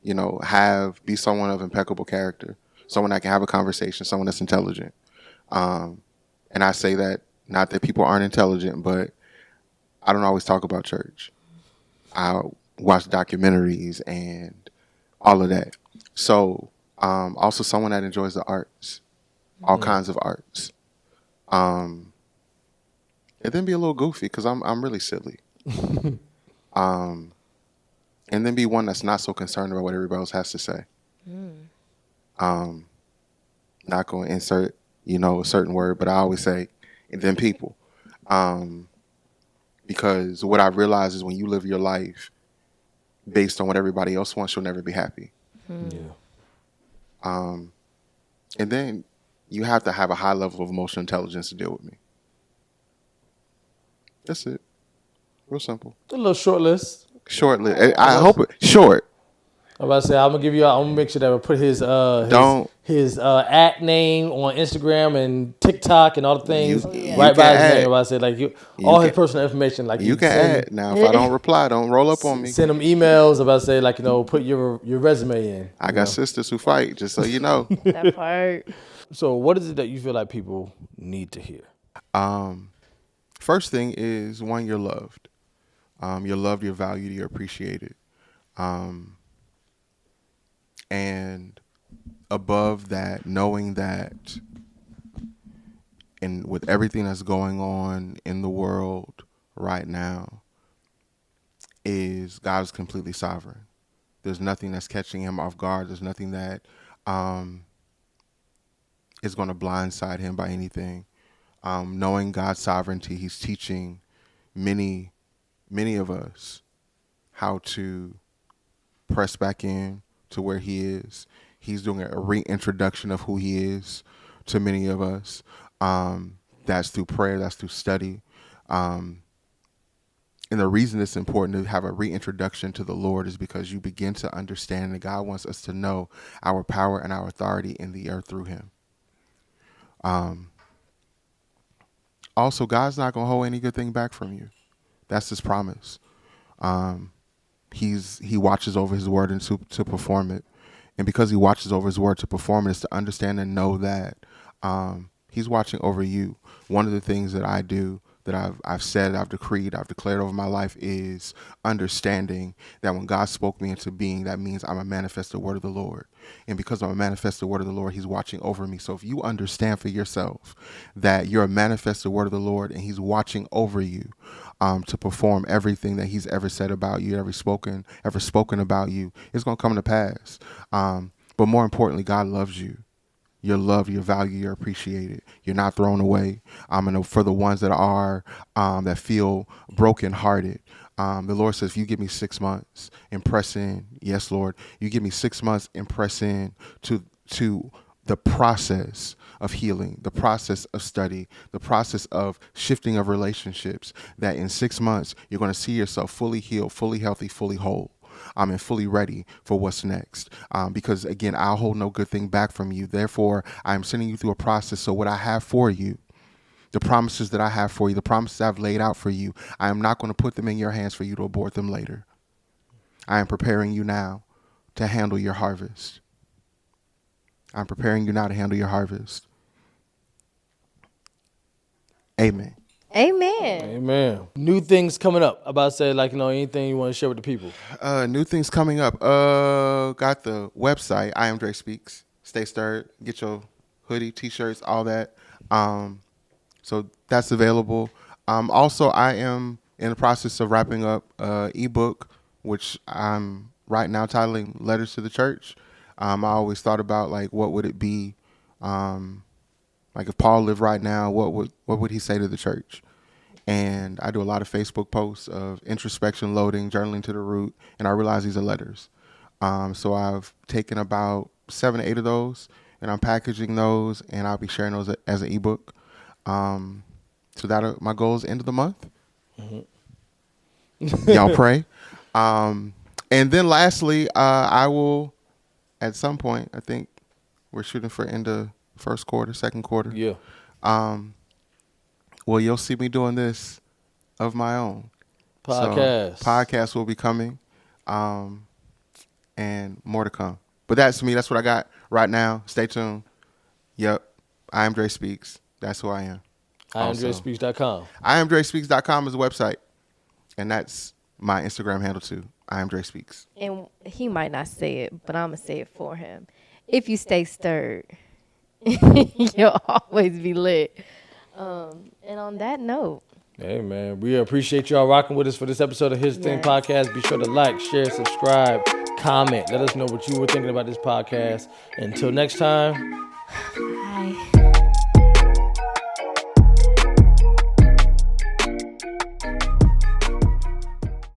[SPEAKER 3] be someone of impeccable character, someone that can have a conversation, someone that's intelligent. And I say that, not that people aren't intelligent, but I don't always talk about church. I watch documentaries and all of that. So, also someone that enjoys the arts, all kinds of arts. And then be a little goofy because I'm really silly. And then be one that's not so concerned about what everybody else has to say. Not going to insert, a certain word, but I always say, and then people. Because what I realize is when you live your life based on what everybody else wants, you'll never be happy.
[SPEAKER 1] Yeah.
[SPEAKER 3] And then you have to have a high level of emotional intelligence to deal with me. That's it. Real simple.
[SPEAKER 1] A little short list.
[SPEAKER 3] Short list. I hope it short.
[SPEAKER 1] I'm about to say I'm gonna make sure that we put his at name on Instagram and TikTok and all the things right by his name. I'm about to say all his personal information. Like
[SPEAKER 3] you can add now. If I don't reply, don't roll up on me.
[SPEAKER 1] Send them emails. I'm about to say put your resume in.
[SPEAKER 3] I got sisters who fight, just so you know.
[SPEAKER 2] That part.
[SPEAKER 1] So what is it that you feel like people need to hear?
[SPEAKER 3] First thing is, one, you're loved. You're loved, you're valued, you're appreciated. And above that, knowing that and with everything that's going on in the world right now, is God is completely sovereign. There's nothing that's catching him off guard. There's nothing that is going to blindside him by anything. Knowing God's sovereignty, he's teaching many of us how to press back in to where he is. He's doing a reintroduction of who he is to many of us. That's through prayer. That's through study. And the reason it's important to have a reintroduction to the Lord is because you begin to understand that God wants us to know our power and our authority in the earth through him. Also, God's not going to hold any good thing back from you. That's his promise. He watches over his word and to perform it. And because he watches over his word to perform it, is to understand and know that he's watching over you. One of the things that I do, that I've said, I've decreed, I've declared over my life, is understanding that when God spoke me into being, that means I'm a manifested word of the Lord. And because I'm a manifested word of the Lord, he's watching over me. So if you understand for yourself that you're a manifested word of the Lord and he's watching over you to perform everything that he's ever said about you, ever spoken about you, it's going to come to pass. But more importantly, God loves you. You're loved, you're valued, you're appreciated. You're not thrown away. And for the ones that are, that feel brokenhearted, the Lord says, if you give me 6 months and press in, yes, Lord, you give me 6 months and press in to the process of healing, the process of study, the process of shifting of relationships, that in 6 months, you're going to see yourself fully healed, fully healthy, fully whole. and fully ready for what's next. Because again, I'll hold no good thing back from you. Therefore, I'm sending you through a process. So what I have for you, the promises that I have for you, the promises I've laid out for you, I am not going to put them in your hands for you to abort them later. I am preparing you now to handle your harvest. I'm preparing you now to handle your harvest. Amen.
[SPEAKER 2] Amen.
[SPEAKER 1] Amen. New things coming up. About to say, like, anything you want to share with the people.
[SPEAKER 3] New things coming up. Got the website, I Am Dre Speaks. Stay stirred. Get your hoodie, t-shirts, all that. So that's available. Also, I am in the process of wrapping up ebook, which I'm right now titling Letters to the Church. I always thought about, like, what would it be, like if Paul lived right now, what would he say to the church? And I do a lot of Facebook posts of introspection, loading, journaling to the root, and I realize these are letters. So I've taken about 7 to 8 of those, and I'm packaging those, and I'll be sharing those as an ebook. So that my goal is end of the month. Mm-hmm. Y'all pray. And then lastly, I will, at some point, I think we're shooting for end of first quarter, second quarter.
[SPEAKER 1] Yeah.
[SPEAKER 3] Well, you'll see me doing this of my own.
[SPEAKER 1] Podcast.
[SPEAKER 3] So, podcast will be coming, and more to come. But that's me. That's what I got right now. Stay tuned. Yep. I Am Dre Speaks. That's who I am.
[SPEAKER 1] IamDreSpeaks.com.
[SPEAKER 3] IamDreSpeaks.com is the website. And that's my Instagram handle too. I Am Dre Speaks.
[SPEAKER 2] And he might not say it, but I'm going to say it for him. If you stay stirred, you'll always be lit. And on that note.
[SPEAKER 1] Hey, man. We appreciate y'all rocking with us for this episode of His Thing Podcast. Be sure to like, share, subscribe, comment. Let us know what you were thinking about this podcast. Until next time.
[SPEAKER 2] Bye.